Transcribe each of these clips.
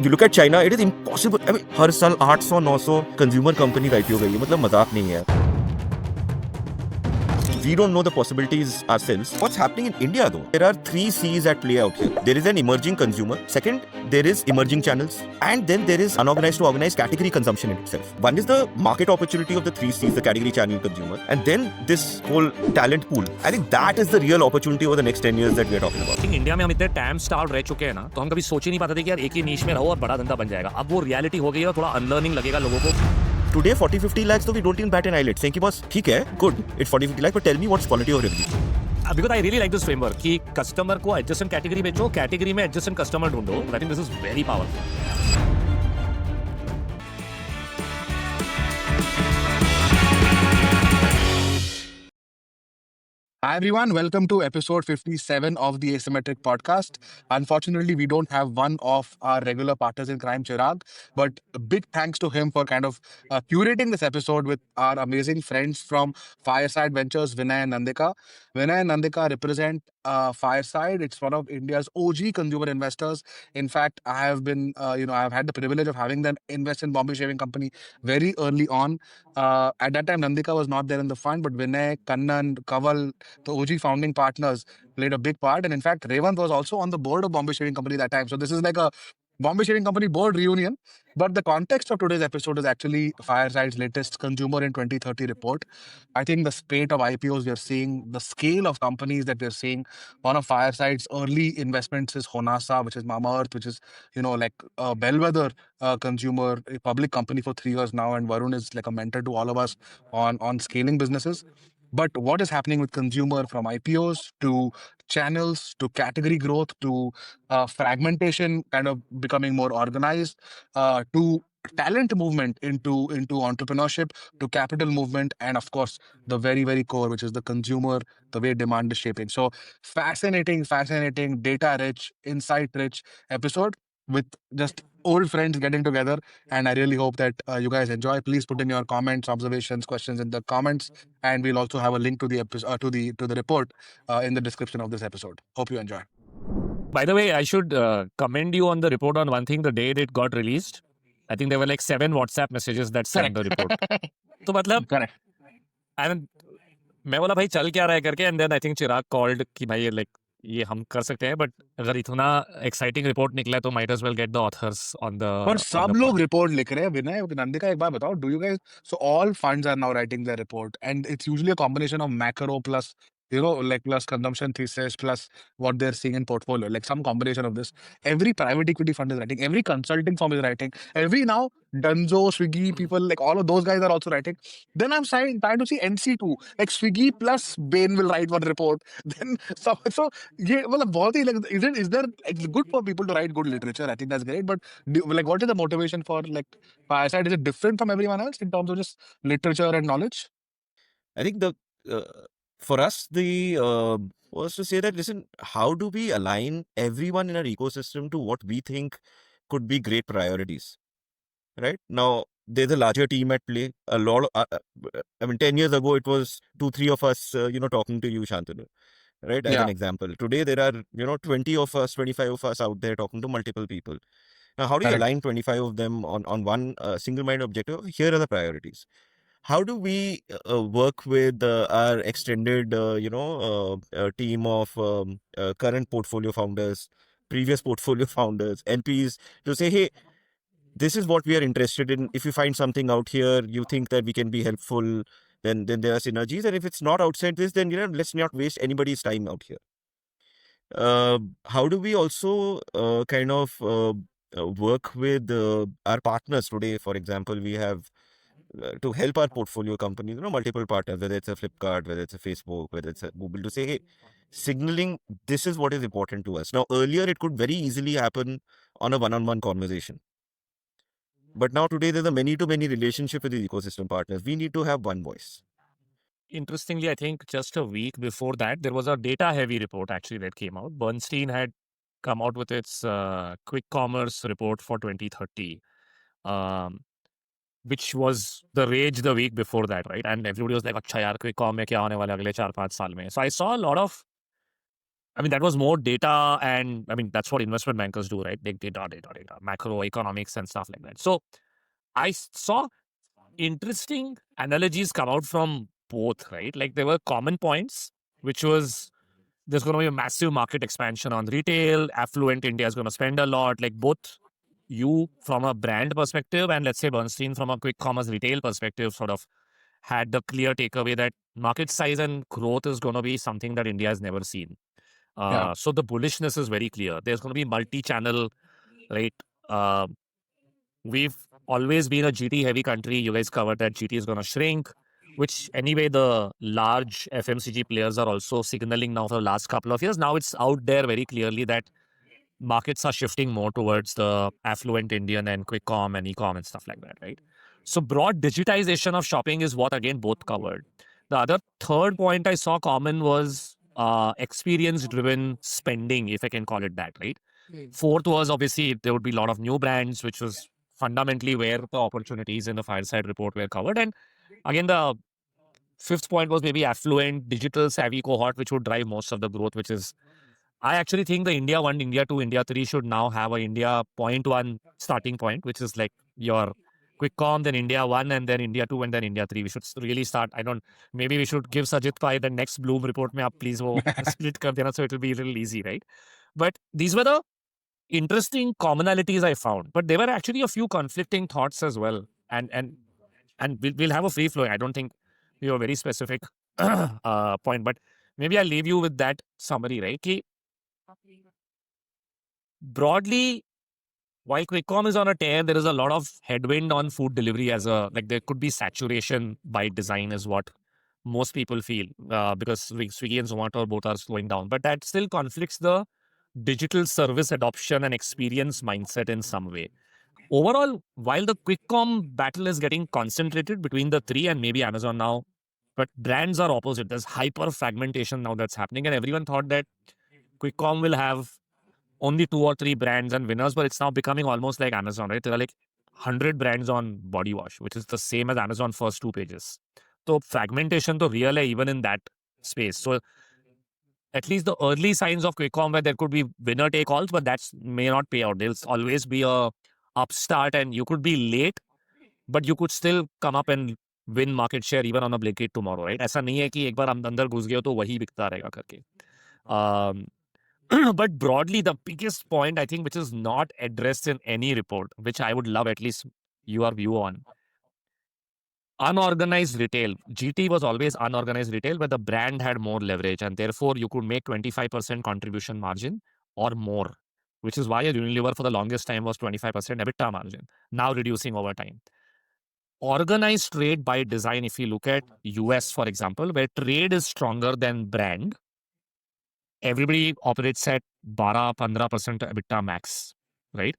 You look at China, it is impossible. I mean, हर साल 800-900 consumer company का IPO गई है, मतलब मजाक नहीं है. We don't know the possibilities ourselves. What's happening in India though? There are 3 C's at play out here. There is an emerging consumer. Second, there is emerging channels. And then there is unorganized to organized category consumption in itself. One is the market opportunity of the 3 C's, the category, channel, consumer. And then this whole talent pool. I think that is the real opportunity over the next 10 years that we are talking about. India में हम इतने time starve रह चुके हैं ना, तो हम कभी सोच ही नहीं पाते थे कि यार एक ही नीश में रहो और बड़ा धंधा बन जाएगा. अब वो रियलिटी हो गई है और थोड़ा अनलर्निंग लगेगा लोगों को. Today 40-50 lakhs, so we don't even bat an eyelid. Saying कि बस ठीक है, good, it's 40-50 lakhs, but tell me what's quality of revenue. Because I really like this framework कि कस्टमर को एडजेसेंट कैटेगरी बेचो, कैटेगरी में एडजेसेंट कस्टमर ढूंढो. I think this is very powerful. Hi everyone, welcome to episode 57 of the Asymmetric Podcast. Unfortunately, we don't have one of our regular partners in crime, Chirag, but a big thanks to him for kind of curating this episode with our amazing friends from Fireside Ventures, Vinay and Nandika. Vinay and Nandika represent Fireside. It's one of India's OG consumer investors. In fact, I have been, I've had the privilege of having them invest in Bombay Shaving Company very early on. At that time, Nandika was not there in the fund, but Vinay, Kannan, Kaval, the OG founding partners played a big part. And in fact, Revant was also on the board of Bombay Shaving Company that time. So this is like a Bombay Shaving Company board reunion. But the context of today's episode is actually Fireside's latest Consumer in 2030 report. I think the spate of IPOs we are seeing, the scale of companies that we're seeing, one of Fireside's early investments is Honasa, which is Mamaearth, which is, like a bellwether consumer, a public company for 3 years now. And Varun is like a mentor to all of us on scaling businesses. But what is happening with consumer from IPOs to channels to category growth to fragmentation kind of becoming more organized to talent movement into entrepreneurship to capital movement and of course the very core which is the consumer, the way demand is shaping. So fascinating, data rich, insight rich episode with just old friends getting together, and I really hope that you guys enjoy. Please put in your comments, observations, questions in the comments, and we'll also have a link to the episode to the report in the description of this episode. Hope you enjoy. By the way, I should commend you on the report on one thing. The day it got released, I think there were like 7 WhatsApp messages that sent the report. तो मतलब Correct. I mean, मैं बोला भाई चल क्या रहा है करके, and then I think Chirag called कि भाई ये हम कर सकते हैं, but अगर इतना exciting report निकला है तो might as well get the authors on the पर on सब the लोग pod. रिपोर्ट लिख रहे हैं. विनय, नंदिका, एक बार बताओ, do you guys, so all funds are now writing their report and it's usually a combination of macro plus like plus consumption thesis plus what they're seeing in portfolio, like some combination of this. Every private equity fund is writing, every consulting firm is writing, every now Dunzo, Swiggy people, like all of those guys are also writing. Then I'm trying to see NC2, like Swiggy plus Bain will write one report. Then so ये मतलब बहुत ही, like is there it's good for people to write good literature. I think that's great, but like what is the motivation for like Fireside? Is it different from everyone else in terms of just literature and knowledge? I think for us, the was to say that, listen, how do we align everyone in our ecosystem to what we think could be great priorities? Right now, there's a larger team at play. A lot. I mean, 10 years ago, it was 2-3 of us, talking to you, Shantanu. Right, as Yeah. an example. Today, there are 20 of us, 25 of us out there talking to multiple people. Now, how do you Correct. align 25 of them on one single-minded objective? Here are the priorities. How do we work with our extended, team of current portfolio founders, previous portfolio founders, LPs, to say, hey, this is what we are interested in. If you find something out here, you think that we can be helpful, then there are synergies. And if it's not outside this, then let's not waste anybody's time out here. How do we also kind of work with our partners today? For example, we have to help our portfolio companies, multiple partners, whether it's a Flipkart, whether it's a Facebook, whether it's a Google, to say, hey, signaling this is what is important to us. Now, earlier it could very easily happen on a one-on-one conversation. But now today there's a many-to-many relationship with the ecosystem partners. We need to have one voice. Interestingly, I think just a week before that, there was a data-heavy report actually that came out. Bernstein had come out with its quick commerce report for 2030, um, which was the rage the week before that, right? And everybody was like, अच्छा यार, quick com में क्या होने वाला है अगले 4-5 साल में? So I saw a lot of I mean, that was more data, and I mean, that's what investment bankers do, right? They data, macroeconomics and stuff like that. So I saw interesting analogies come out from both, right? Like there were common points, which was there's going to be a massive market expansion on retail. Affluent India is going to spend a lot. Like both you from a brand perspective and let's say Bernstein from a quick commerce retail perspective sort of had the clear takeaway that market size and growth is going to be something that India has never seen. Yeah. So the bullishness is very clear. There's going to be multi-channel, right? Uh, we've always been a GT heavy country. You guys covered that GT is going to shrink, which anyway the large FMCG players are also signaling now for the last couple of years. Now it's out there very clearly that markets are shifting more towards the affluent Indian and quick com and e-com and stuff like that, right? So broad digitization of shopping is what again both covered. The other third point I saw common was experience driven spending, if I can call it that, right? Fourth was obviously there would be a lot of new brands, which was fundamentally where the opportunities in the Fireside report were covered. And again, the fifth point was maybe affluent, digital savvy cohort, which would drive most of the growth, which is I actually think the India 1, India 2, India 3 should now have a India point 1 starting point, which is like your quick com, then India 1, and then India 2, and then India 3. We should really start. Maybe we should give Sajid Pai the next Bloom report. Mein aap please wo split kar dena, so it will be a little easy, right? But these were the interesting commonalities I found. But there were actually a few conflicting thoughts as well. And we'll have a free flow. I don't think we have a very specific point, but maybe I'll leave you with that summary, right? Ki broadly, while Quickcom is on a tear, there is a lot of headwind on food delivery like there could be saturation by design is what most people feel because Swiggy and Zomato both are slowing down. But that still conflicts the digital service adoption and experience mindset in some way. Overall, while the Quickcom battle is getting concentrated between the three and maybe Amazon now, but brands are opposite. There's hyper fragmentation now that's happening, and everyone thought that Quickcom will have only 2 or 3 brands and winners, but it's now becoming almost like Amazon, right? There are like 100 brands on body wash, which is the same as Amazon first 2 pages. So fragmentation to real hai even in that space. So at least the early signs of Quickcom where there could be winner take alls, but that may not pay out. There'll always be a upstart and you could be late, but you could still come up and win market share even on a Blinkit tomorrow, right? ऐसा नहीं है कि एक बार हम अंदर घुस गए तो वही बिकता रहेगा करके. But broadly, the biggest point I think which is not addressed in any report, which I would love at least your view on, unorganized retail. GT was always unorganized retail, where the brand had more leverage, and therefore you could make 25% contribution margin or more, which is why Unilever for the longest time was 25% EBITDA margin, now reducing over time. Organized trade by design, if you look at US, for example, where trade is stronger than brand, everybody operates at 12-15% EBITDA max, right?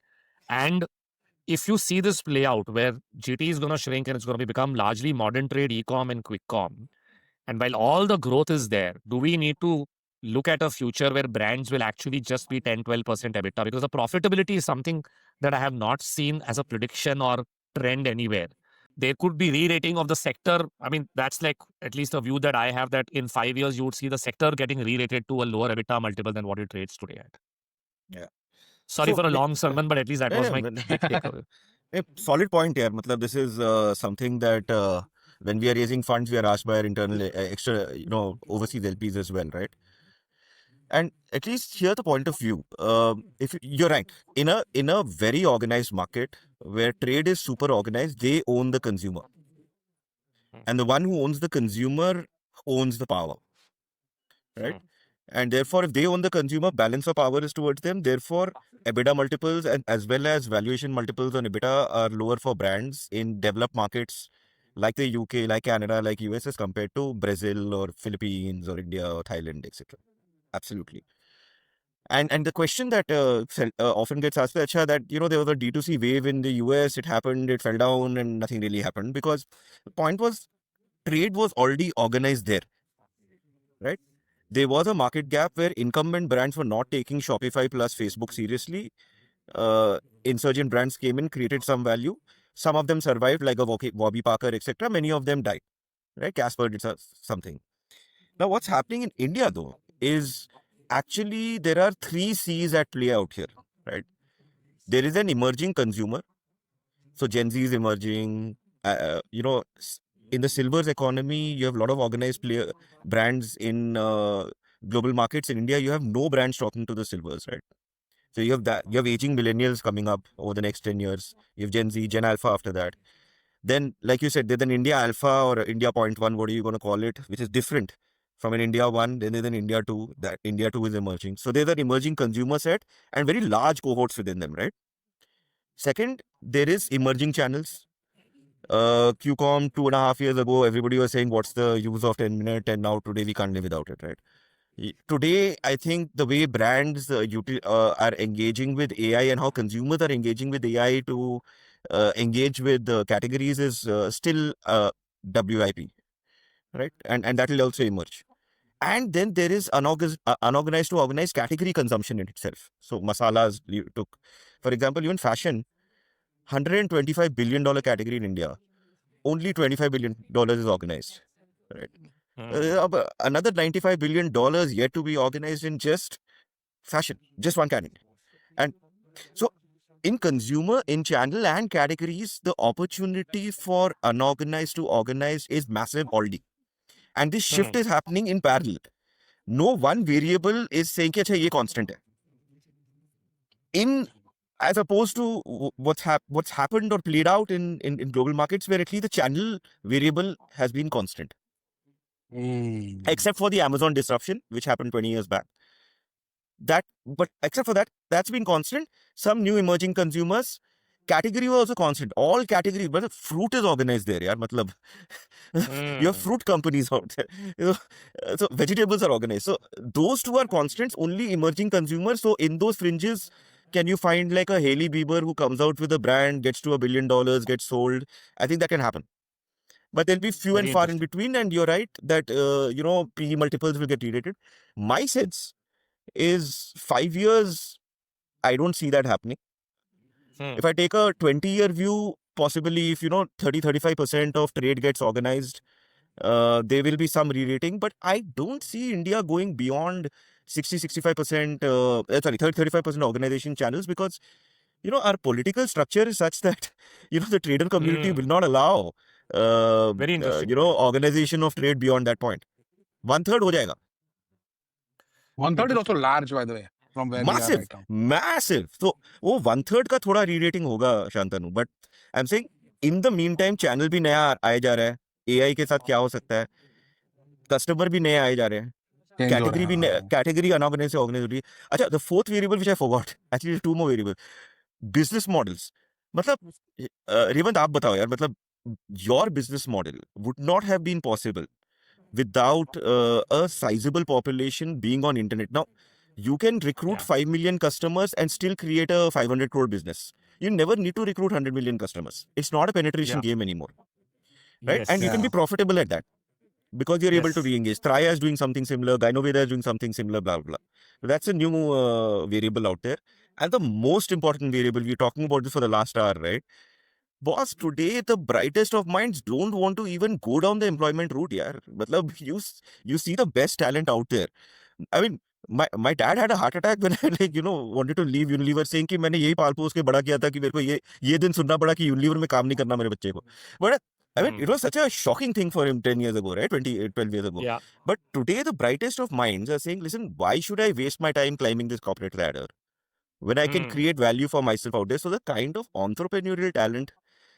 And if you see this play out where GT is going to shrink and it's going to become largely modern trade, e-com and quick com, and while all the growth is there, do we need to look at a future where brands will actually just be 10-12% EBITDA? Because the profitability is something that I have not seen as a prediction or trend anywhere. There could be re-rating of the sector. I mean, that's like at least a view that I have, that in 5 years, you would see the sector getting re-rated to a lower EBITDA multiple than what it trades today at. Yeah. Sorry So, for a long sermon, but at least that was my big takeaway. A solid point here. Matlab, this is something that when we are raising funds, we are asked by our internal extra, overseas LPs as well, right? And at least here the point of view. If you're right, in a very organized market where trade is super organized, they own the consumer, and the one who owns the consumer owns the power, right? And therefore, if they own the consumer, balance of power is towards them. Therefore, EBITDA multiples and as well as valuation multiples on EBITDA are lower for brands in developed markets like the UK, like Canada, like US as compared to Brazil or Philippines or India or Thailand, etc. Absolutely. And the question that often gets asked, Acha, that there was a D2C wave in the US, it happened, it fell down, and nothing really happened, because the point was trade was already organized there, right? There was a market gap where incumbent brands were not taking Shopify plus Facebook seriously. Insurgent brands came in, created some value. Some of them survived, like a Warby Parker, etc. Many of them died, right? Casper did something. Now, what's happening in India, though, is actually there are 3 C's at play out here, right? There is an emerging consumer. So Gen Z is emerging. In the silvers economy, you have a lot of organized brands in global markets. In India, you have no brands talking to the silvers, right? So you have that. You have aging millennials coming up over the next 10 years. You have Gen Z, Gen Alpha after that. Then, like you said, there's an India Alpha or India Point One, what are you going to call it, which is different from an India One. Then there's an India Two. That India Two is emerging. So there's an emerging consumer set and very large cohorts within them, right? Second, there is emerging channels. QCOM 2.5 years ago, everybody was saying, what's the use of 10 minutes? And now today we can't live without it, right? Today, I think the way brands are engaging with AI and how consumers are engaging with AI to engage with the categories is still WIP, right? And that will also emerge. And then there is unorganized to organized category consumption in itself. So masalas you took, for example, even fashion, $125 billion category in India, only $25 billion is organized, right? Another $95 billion yet to be organized in just fashion, just one category. And so in consumer, in channel and categories, the opportunity for unorganized to organized is massive already. And this shift is happening in parallel. No one variable is saying कि अच्छा ये constant है. As opposed to what's happened or played out in global markets, where at least the channel variable has been constant. Except for the Amazon disruption, which happened 20 years back. But except for that, that's been constant. Some new emerging consumers, category was also constant. All categories, but fruit is organized there, yaar. Matlab, you have fruit companies out there. So vegetables are organized. So those two are constants, only emerging consumers. So in those fringes, can you find like a Hailey Bieber who comes out with a brand, gets to $1 billion, gets sold? I think that can happen. But there'll be few and far in between. And you're right that, PE multiples will get re-rated. My sense is 5 years, I don't see that happening. If I take a 20-year view, possibly if 30-35% of trade gets organized, there will be some re-rating, but I don't see India going beyond 60-65%, 30-35% organization channels, because our political structure is such that the trader community will not allow Very interesting. organization of trade beyond that point. 1/3 हो जाएगा. 1/3 is also large, by the way, from where we are right now. Massive. So वो 1/3 का थोड़ा re-rating होगा Shantanu, but I'm saying in the meantime channel भी नया आया जा रहा है. AI के साथ क्या हो सकता है? Customer भी नए आए जा रहे हैं. Category unorganized से organized हो रही है. अच्छा, the fourth variable which I forgot, actually 2 more variables. Business models. मतलब रेवंत आप बताओ यार, मतलब your business model would not have been possible without a sizable population being on internet. Now, you can recruit 5 million customers and still create a 500 crore business. You never need to recruit 100 million customers. It's not a penetration game anymore, right? Yes. And you can be profitable at that because you're able to re-engage. Traya is doing something similar. Gynoveda is doing something similar, blah, blah. So that's a new variable out there. And the most important variable, we're talking about this for the last hour, right? Boss, today the brightest of minds don't want to even go down the employment route, yaar. Matlab, you see the best talent out there. I mean, my dad had a heart attack when I wanted to leave Unilever, saying कि मैंने यही पाल पोस के बड़ा किया था कि मेरे को ये दिन सुनना पड़ा कि Unilever में काम नहीं करना मेरे बच्चे को. But I mean, it was such a shocking thing for him 10 years ago, right? 12 years ago. Yeah. But today the brightest of minds are saying, listen, why should I waste my time climbing this corporate ladder when I can create value for myself out there? So the kind of entrepreneurial talent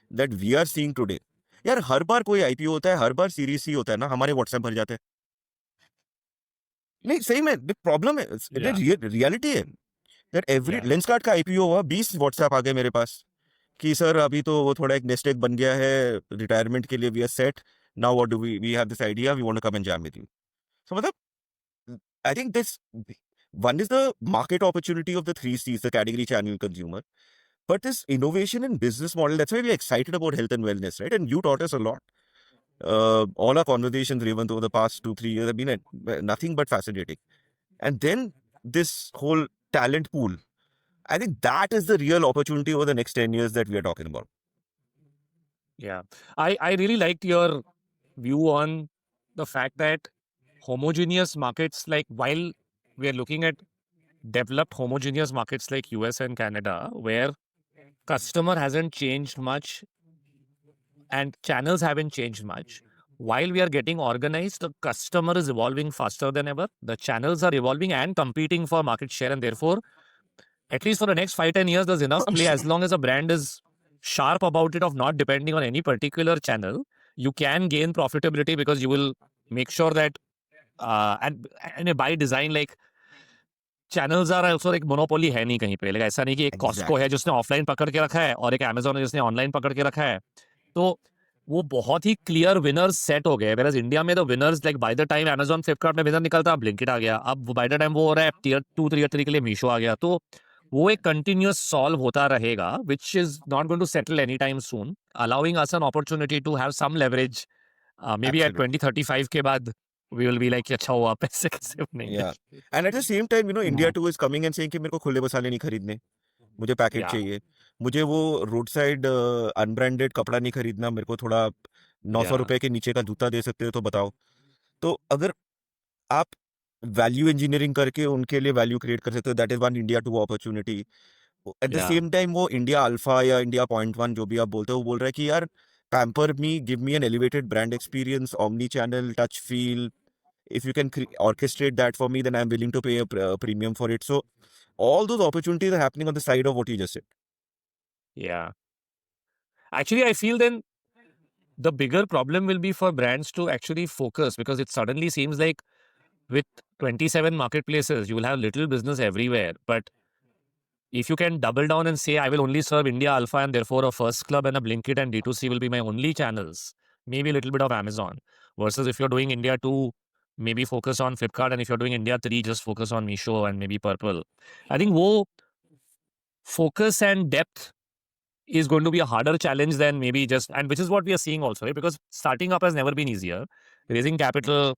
that we are seeing today, यार हर बार कोई IPO होता है, हर बार series सी होता है ना, हमारे WhatsApp भर जाते हैं. नहीं सही में प्रॉब्लम है, रियलिटी है that every Lenskart का IPO हुआ, 20 WhatsApp आ गए मेरे पास कि सर अभी तो वो थोड़ा एक नेस्ट एग बन गया है, रिटायरमेंट के लिए we are set, now what do we have this idea, we want to come and jam with you. So मतलब I think this one is the market opportunity of the 3 C's, the category, channel, consumer. But this innovation in business model, that's why we're excited about health and wellness, right? And you taught us a lot. All our conversations, Revant, over the past 2-3 years have been nothing but fascinating. And then this whole talent pool, I think that is the real opportunity over the next 10 years that we are talking about. Yeah. I really liked your view on the fact that homogeneous markets, like while we are looking at developed homogeneous markets like US and Canada, where customer hasn't changed much and channels haven't changed much. While we are getting organized, the customer is evolving faster than ever. The channels are evolving and competing for market share, and therefore, at least for the next 5-10 years, there's enough play as long as a brand is sharp about it of not depending on any particular channel. You can gain profitability because you will make sure that and by design, like channels are also एक monopoly है नहीं कहीं पे, like ऐसा नहीं कि एक Costco है Exactly. जिसने ऑफलाइन पकड़ के रखा है और एक अमेजोन है जिसने ऑनलाइन पकड़ के रखा है. तो वो बहुत ही क्लियर विनर्स सेट हो गए. वेयर एज इंडिया में the winners, like by the time Amazon Flipkart में विनर निकलता, ब्लिंकिट आ गया. अब बाय द टाइम वो हो रहा है टियर 2 टियर 3 के लिए मीशो आ गया. तो वो एक कंटिन्यूअस सॉल्व होता रहेगा, which is not going to settle any time soon, allowing us an opportunity to have some leverage. May be at Absolutely. 2035 के बाद we will be like अच्छा हुआ पैसे कैसे बनेंगे. Yeah. And at the same time, India too is coming and saying कि मेरे को खुले मसाले नहीं खरीदने, मुझे पैकेट Yeah. चाहिए, मुझे वो रोड साइड अनब्रांडेड कपड़ा नहीं खरीदना, मेरे को थोड़ा 900 Yeah. रुपए के नीचे का जूता दे सकते हो तो बताओ. तो अगर आप वैल्यू इंजीनियरिंग करके उनके लिए वैल्यू क्रिएट कर सकते हो, that is one India two opportunity. At the Yeah. Same time वो इंडिया अल्फा या इंडिया पॉइंट वन जो भी आप बोलते हो, वो बोल रहा है कि यार pamper me, give me an elevated brand experience, omni channel touch feel. If you can orchestrate that for me, then I'm willing to pay a premium for it. So all those opportunities are happening on the side of what you just said. Yeah. Actually, I feel then the bigger problem will be for brands to actually focus, because it suddenly seems like with 27 marketplaces, you will have little business everywhere. But if you can double down and say, I will only serve India Alpha and therefore a First Club and a Blinkit and D2C will be my only channels, maybe a little bit of Amazon, versus if you're doing India 2, maybe focus on Flipkart, and if you're doing India 3, just focus on Meesho and maybe Purple. I think wo focus and depth is going to be a harder challenge than maybe just, and which is what we are seeing also, right? Because starting up has never been easier. Raising capital,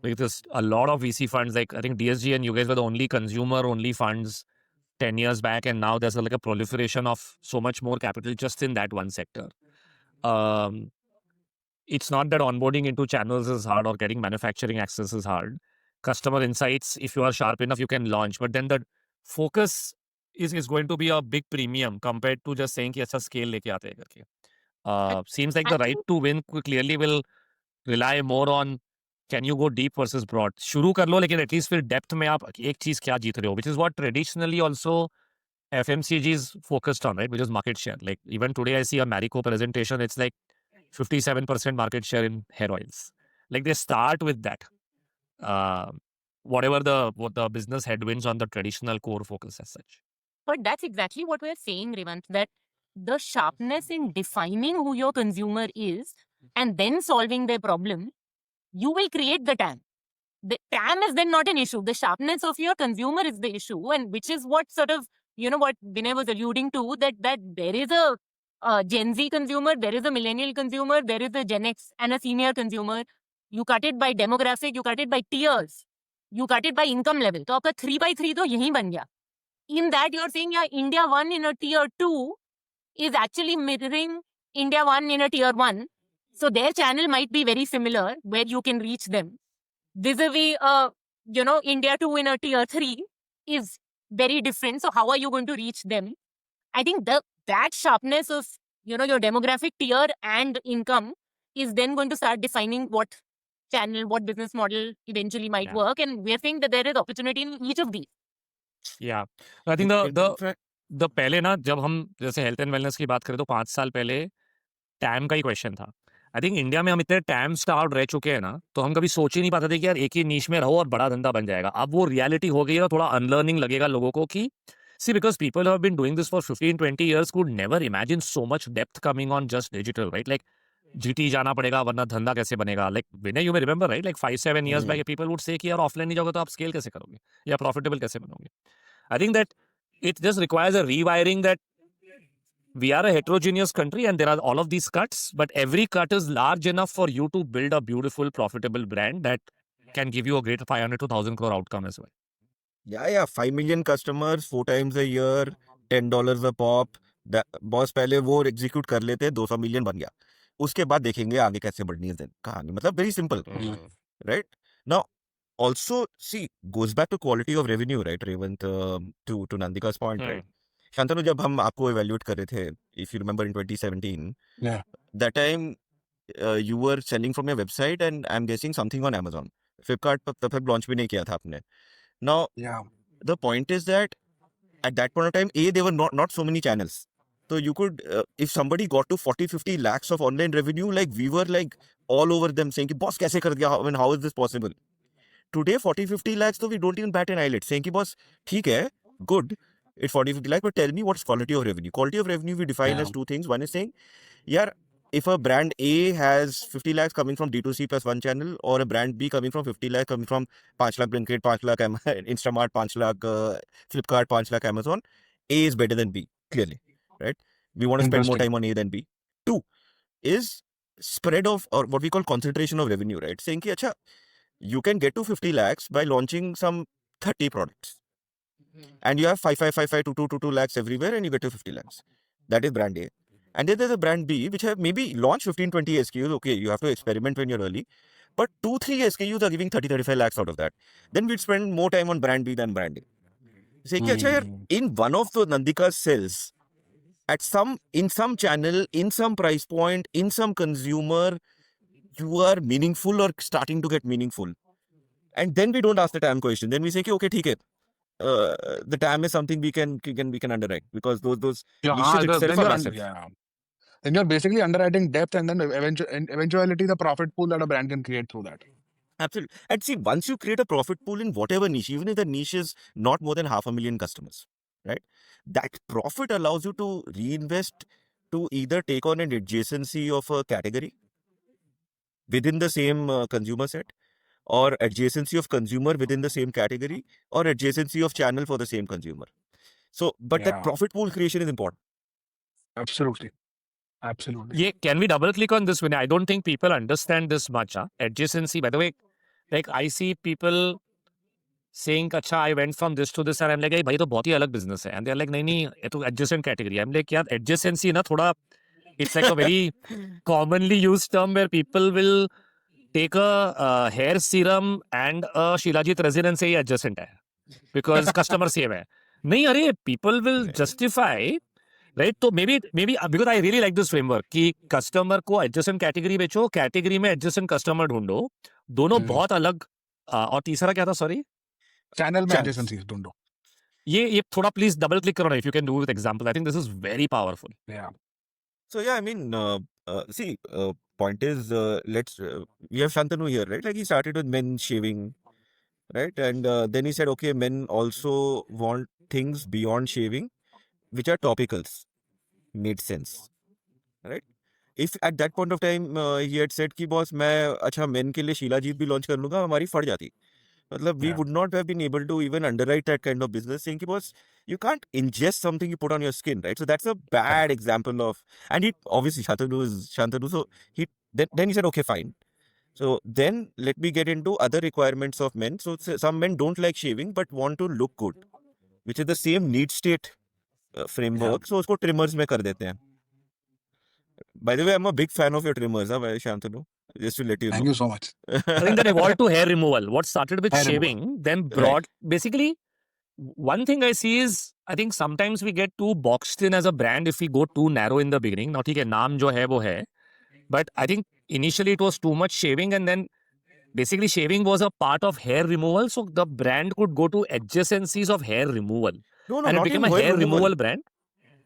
because a lot of VC funds, like I think DSG and you guys were the only consumer-only funds 10 years back, and now there's like a proliferation of so much more capital just in that one sector. It's not that onboarding into channels is hard or getting manufacturing access is hard. Customer insights, if you are sharp enough, you can launch. But then the focus is going to be a big premium compared to just saying कि अच्छा scale लेके आते हैं करके. Seems like the right to win clearly will rely more on can you go deep versus broad. शुरू कर लो, लेकिन at least फिर depth में आप एक चीज क्या जीत रहे हो, which is what traditionally also FMCG is focused on, right? Which is market share. Like even today, I see a Marico presentation. It's like 57% market share in hair oils. Like they start with that. Whatever what the business headwinds on the traditional core focus as such. But that's exactly what we're saying, Revant, that the sharpness in defining who your consumer is and then solving their problem, you will create the TAM. The TAM is then not an issue. The sharpness of your consumer is the issue, and which is what sort of, what Vinay was alluding to, that there is a Gen Z consumer, there is a millennial consumer, there is a Gen X and a senior consumer. You cut it by demographic, you cut it by tiers, you cut it by income level. So आपका 3x3 तो यही बन गया. In that, you're saying, yeah, India 1 in a tier 2 is actually mirroring India 1 in a tier 1. So their channel might be very similar where you can reach them. Vis-a-vis, India 2 in a tier 3 is very different. So how are you going to reach them? I think that sharpness of, your demographic tier and income is then going to start defining what channel, what business model eventually might Yeah. work. And we're saying that there is opportunity in each of these. Yeah. I think In fact, the पहले ना जब हम जैसे health and wellness की बात करें तो 5 साल पहले टैम का ही क्वेश्चन था. आई थिंक इंडिया में हम इतने टैम स्टार्ड रह चुके हैं ना, तो हम कभी सोच ही नहीं पाते थे कि यार एक ही नीश में रहो और बड़ा धंधा बन जाएगा. अब वो रियलिटी हो गई है और थोड़ा अनलर्निंग लगेगा लोगों को कि see, because people who have been doing this for 15-20 years could never imagine so much depth coming on just digital, right? Like GT जाना पड़ेगा वरना धंधा कैसे बनेगा. Like Vinay, you may remember, right? Like 5-7 years back, people would say कि यार offline नहीं जाओगे तो आप स्केल कैसे करोगे या प्रॉफिटेबल कैसे बनोगे. I think that it just requires a rewiring, that we are a heterogeneous country and there are all of these cuts, but every cut is large enough for you to build a beautiful, profitable brand that can give you a great 500 to 1,000 crore outcome as well. yeah, 5 million customers, 4 times a year, $10 a pop. Boss पहले वो execute कर लेते, 200 million बन गया. उसके बाद देखेंगे आगे कैसे बढ़नी है कहानी. मतलब very simple, right? Now also, see, goes back to quality of revenue, right, Revant, to Nandika's point, right? Shantanu, जब हम आपको evaluate कर रहे थे, if you remember in 2017, Yeah. that time you were selling from your website and I'm guessing something on Amazon. Flipkart पर तब तक launch भी नहीं किया था आपने. Now, Yeah. the point is that at that point of time, there were not so many channels. So you could, if somebody got to 40-50 lakhs of online revenue, like we were like all over them saying, boss, kaise kar diya? I mean, how is this possible? Today 40-50 lakhs, so we don't even bat an eyelid, saying ki boss, theek hai, good, it's 40-50 lakhs, but tell me what's quality of revenue. Quality of revenue we define as two things. One is saying, yeah, if a brand A has 50 lakhs coming from D2C plus one channel, or a brand B coming from 50 lakhs coming from 5 lakh Blinkit, 5 lakh Instamart, 5 lakh Flipkart, 5 lakh Amazon, A is better than B, clearly, right? We want to spend more time on A than B. Two is spread of, or what we call concentration of revenue, right? Saying ki, acha, you can get to 50 lakhs by launching some 30 products. And you have 2 lakhs everywhere and you get to 50 lakhs. That is brand A. And then there's a brand B, which have maybe launched 15-20 SKUs. Okay, you have to experiment when you're early. But 2-3 SKUs are giving 30-35 lakhs out of that. Then we'd spend more time on brand B than brand A. Say, ki, acha, yaar, in one of the Nandika's cells, in some channel, in some price point, in some consumer, you are meaningful or starting to get meaningful. And then we don't ask the TAM question. Then we say, okay, theek hai. The TAM is something we can underwrite, because those niches itself are massive. Then you're basically underwriting depth and then eventuality the profit pool that a brand can create through that. Absolutely. And see, once you create a profit pool in whatever niche, even if the niche is not more than 500,000 customers, right? That profit allows you to reinvest to either take on an adjacency of a category within the same consumer set, or adjacency of consumer within the same category, or adjacency of channel for the same consumer. So, but that profit pool creation is important. Absolutely. Yeah, can we double click on this, Vinay? I don't think people understand this much. Adjacency, by the way, like I see people saying, Acha, I went from this to this, and I'm like, hey, bhai, to bahut hi alag business hai. And they're like, nahi, ye to adjacent category. I'm like, yaar, adjacency na thoda, it's like a very commonly used term where people will take a hair serum and a Shilajit resin and say adjacent hai. Because customer same hai. Nahi, arey, people will justify, right? So maybe because I really like this framework कि customer को adjacent category बेचो, category में adjacent customer ढूंढो, दोनों बहुत अलग और तीसरा क्या था, sorry? Channel में adjacencies ढूंढो. ये थोड़ा please double click करो ना, if you can do with example. I think this is very powerful. Yeah. So yeah, I mean, see, point is, we have Shantanu here, right? Like he started with men shaving, right? And then he said, okay, men also want things beyond shaving, which are topicals. Made sense, right? If at that point of time he had said कि boss मैं अच्छा men के लिए शीलाजीत भी launch कर लूँगा, हमारी फट जाती. मतलब we would not have been able to even underwrite that kind of business, saying कि boss you can't ingest something you put on your skin, right? So that's a bad example of, and he obviously Shantanu, so then he said okay, fine. So then let me get into other requirements of men. So some men don't like shaving but want to look good, which is the same need state framework. So उसको trimmers में कर देते हैं. By the way, I'm a big fan of your trimmers, Shantanu. Just to let you know. Thank you so much. I think that evolved to hair removal. What started with Hair shaving, then brought basically. One thing I see is, I think sometimes we get too boxed in as a brand if we go too narrow in the beginning. Now, ठीक है, नाम जो है वो है. But I think initially it was too much shaving, and then basically shaving was a part of hair removal. So the brand could go to adjacencies of hair removal. No, and it not became even a hair removal. removal brand.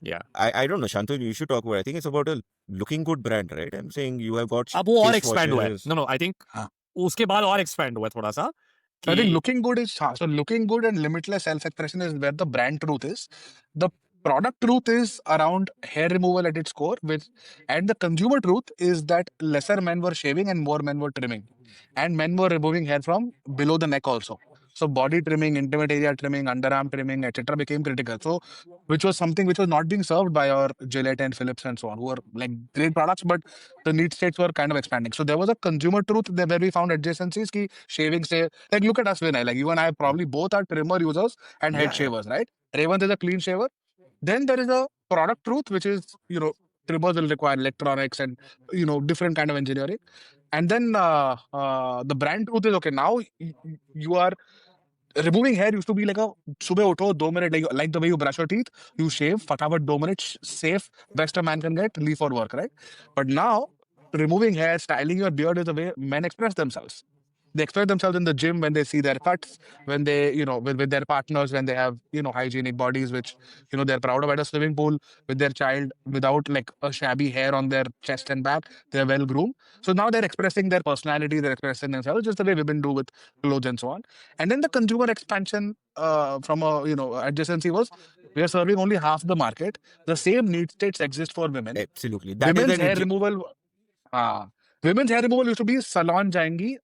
Yeah. I don't know, Shantanu, you should talk about it. I think it's about a looking good brand, right? I'm saying you have got अब वो और face expand हुआ है. washes. No, I think हाँ. उसके बाद और expand हुआ है थोड़ा सा. I think कि looking good is so looking good and limitless self-expression is where the brand truth is. The product truth is around hair removal at its core, and the consumer truth is that lesser men were shaving and more men were trimming, and men were removing hair from below the neck also. So body trimming, intimate area trimming, underarm trimming, etc. became critical. So which was something which was not being served by our Gillette and Philips and so on, who were like great products, but the need states were kind of expanding. So there was a consumer truth there where we found adjacencies. Ki shaving, say, like look at us, Vinay. Like you and I probably both are trimmer users and head shavers, right? Revant is a clean shaver. Then there is a product truth, which is, trimmers will require electronics and, different kind of engineering. And then the brand truth is, okay, now you are removing hair used to be like a subah utho 2 minute, like the way you brush your teeth, you shave, fatafat 2 minutes, safe, best a man can get, leave for work, right? But now removing hair, styling your beard is the way men express themselves. They express themselves in the gym when they see their cuts, when they, with their partners, when they have, hygienic bodies, which, they're proud of at a swimming pool with their child without like a shabby hair on their chest and back. They're well groomed. So now they're expressing their personality, they're expressing themselves just the way women do with clothes and so on. And then the consumer expansion from a, adjacency was we are serving only half the market. The same need states exist for women. Absolutely. That is Women's an hair removal, हाँ, women's hair removal used to be salon जाएंगी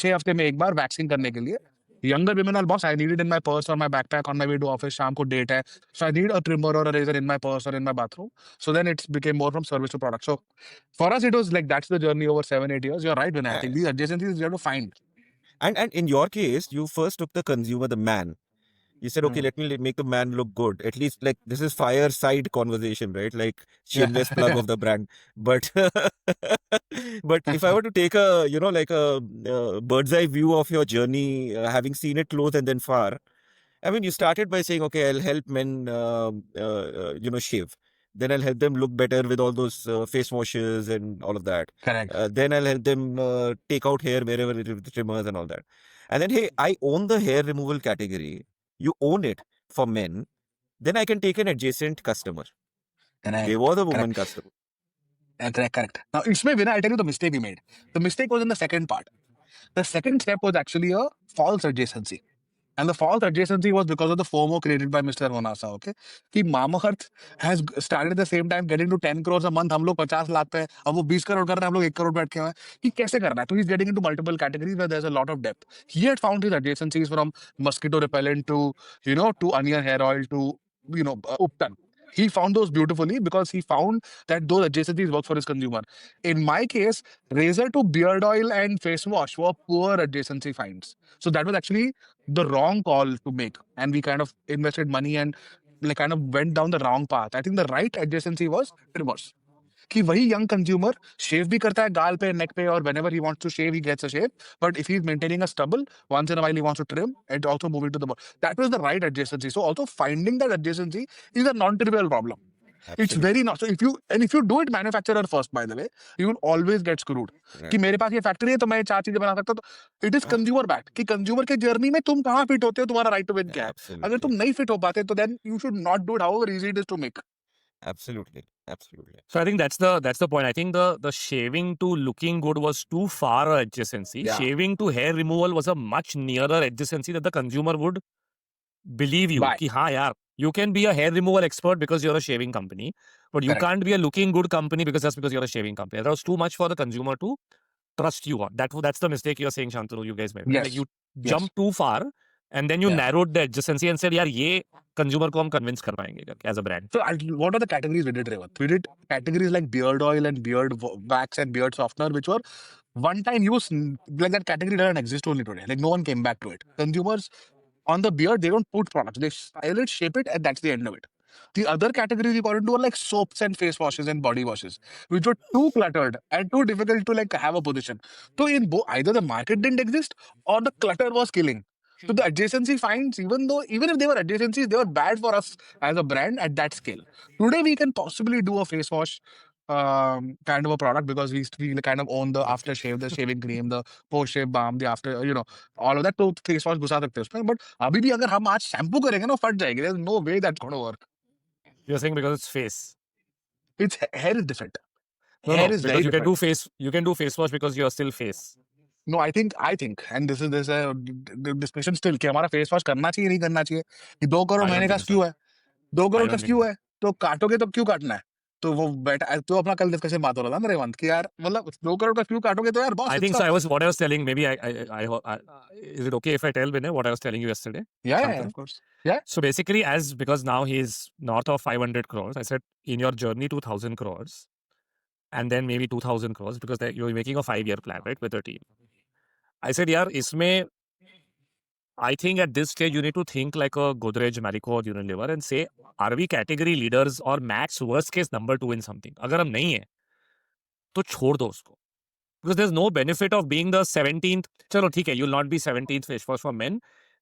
6 हफ्ते में एक बार waxing करने के लिए. Younger women are, boss, I need it in my purse or my backpack on my way to office. शाम को date है, so I need a trimmer or a razor in my purse or in my bathroom. So then it became more from service to product. So for us, it was like that's the journey over 7-8 years. You're right, Vinay. I think these adjacencies you have to find. And in your case, you first took the consumer, the man. You said, okay, let me make the man look good. At least, like, this is fireside conversation, right? Like, shameless plug of the brand. But but if I were to take a, like a bird's eye view of your journey, having seen it close and then far, I mean, you started by saying, okay, I'll help men, shave. Then I'll help them look better with all those face washes and all of that. Correct. Then I'll help them take out hair wherever it is with the trimmers and all that. And then, hey, I own the hair removal category. You own it for men. Then I can take an adjacent customer. Correct. They were the woman customer. Correct. Now, Isme, Vinay, I'll tell you the mistake we made. The mistake was in the second part. The second step was actually a false adjacency. And the false adjacency was because of the FOMO created by Mr. Honasa, okay? कि Mamaearth has started at the same time getting to 10 crores a month. हम लोग 50 लाख पे हैं. अब वो 20 करोड़ कर रहे हैं, हम लोग 1 करोड़ पे अटके हुए हैं. कि कैसे करना है? So he's getting into multiple categories where there's a lot of depth. He had found his adjacencies from mosquito repellent to, to onion hair oil to, Upton. He found those beautifully because he found that those adjacencies work for his consumer. In my case, razor to beard oil and face wash were poor adjacency finds. So that was actually the wrong call to make. And we kind of invested money and like kind of went down the wrong path. I think the right adjacency was trimmers. कि वही young consumer shave भी करता है गाल पे, neck पे, or whenever he wants to shave, he gets a shave. But if he's maintaining a stubble, once in a while he wants to trim and also move it to the bottom. That was the right adjacency. So also finding that adjacency is a non-trivial problem. It's Absolutely. very not. So if you do it manufacturer first, by the way, you will always get screwed. Right. कि मेरे पास ये factory है तो मैं ये 4 चीजें बना सकता हूँ. तो it is consumer backed. कि consumer के जर्नी में तुम कहाँ फिट होते हो, तुम्हारा right to win क्या है. अगर Absolutely. तुम नहीं फिट हो पाते तो then you should not do it however easy it is to make. Absolutely. Absolutely. So I think that's the point. I think the shaving to looking good was too far a adjacency. Yeah. Shaving to hair removal was a much nearer adjacency that the consumer would believe you. Why? कि हाँ यार, you can be a hair removal expert because you're a shaving company, but you Correct. can't be a looking good company because you're a shaving company. That was too much for the consumer to trust you on. That's the mistake you're saying, Shantanu, you guys made. Right? Yes. Like you Yes. jumped too far and then you Yeah. narrowed the adjacency and said, यार ये consumer को हम convince कर पाएंगे करके as a brand. So what are the categories we did, Revant? We did categories like beard oil and beard wax and beard softener, which were one-time use. Like that category doesn't exist only today. Like no one came back to it. Consumers on the beard, they don't put products. They style it, shape it, and that's the end of it. The other categories we got into were like soaps and face washes and body washes, which were too cluttered and too difficult to like have a position. So in either the market didn't exist or the clutter was killing. So the adjacency finds, even if they were adjacencies, they were bad for us as a brand at that scale. Today we can possibly do a face wash kind of a product because we kind of own the aftershave, the shaving cream, the post shave balm, the after all of that. तो face wash घुसा सकते हैं उसमें. But अभी भी अगर हम आज shampoo करेंगे ना फट जाएगी. There's no way that's going to work. You're saying because it's face. It's hair is different. No, Hair no, is because very you different. you can do face wash because you're still face. No, I think, and this is a discussion still कि हमारा face wash करना चाहिए नहीं करना चाहिए. कि 2 crore I don't महीने का think so. स्क्यू है. 2 करोड़ I का don't think स्क्यू so. है तो काटोगे तो क्यों काटना है. तो वो बेटा तो अपना कल डिस्कशन बात हो रहा था ना रेवंत कि यार मतलब 2 करोड़ का स्क्यू काटोगे तो यार boss I think so. What I was telling, maybe I is it okay if I tell Vinay what I was telling you yesterday? yeah, Shantanu? of course. Yeah. So basically, because now he's north of 500 crores, I said in your journey to 1,000 crores, and then maybe 2,000 crores because you're making a 5-year plan, right, with a team. I said, yaar, isme, I think at this stage you need to think like a Godrej, Marico, or Unilever and say, are we category leaders or max worst case number 2 in something? अगर हम नहीं है, तो छोड़ दो उसको. Because there's no benefit of being the 17th. Chalo, theek hai, you'll not be 17th face wash for men.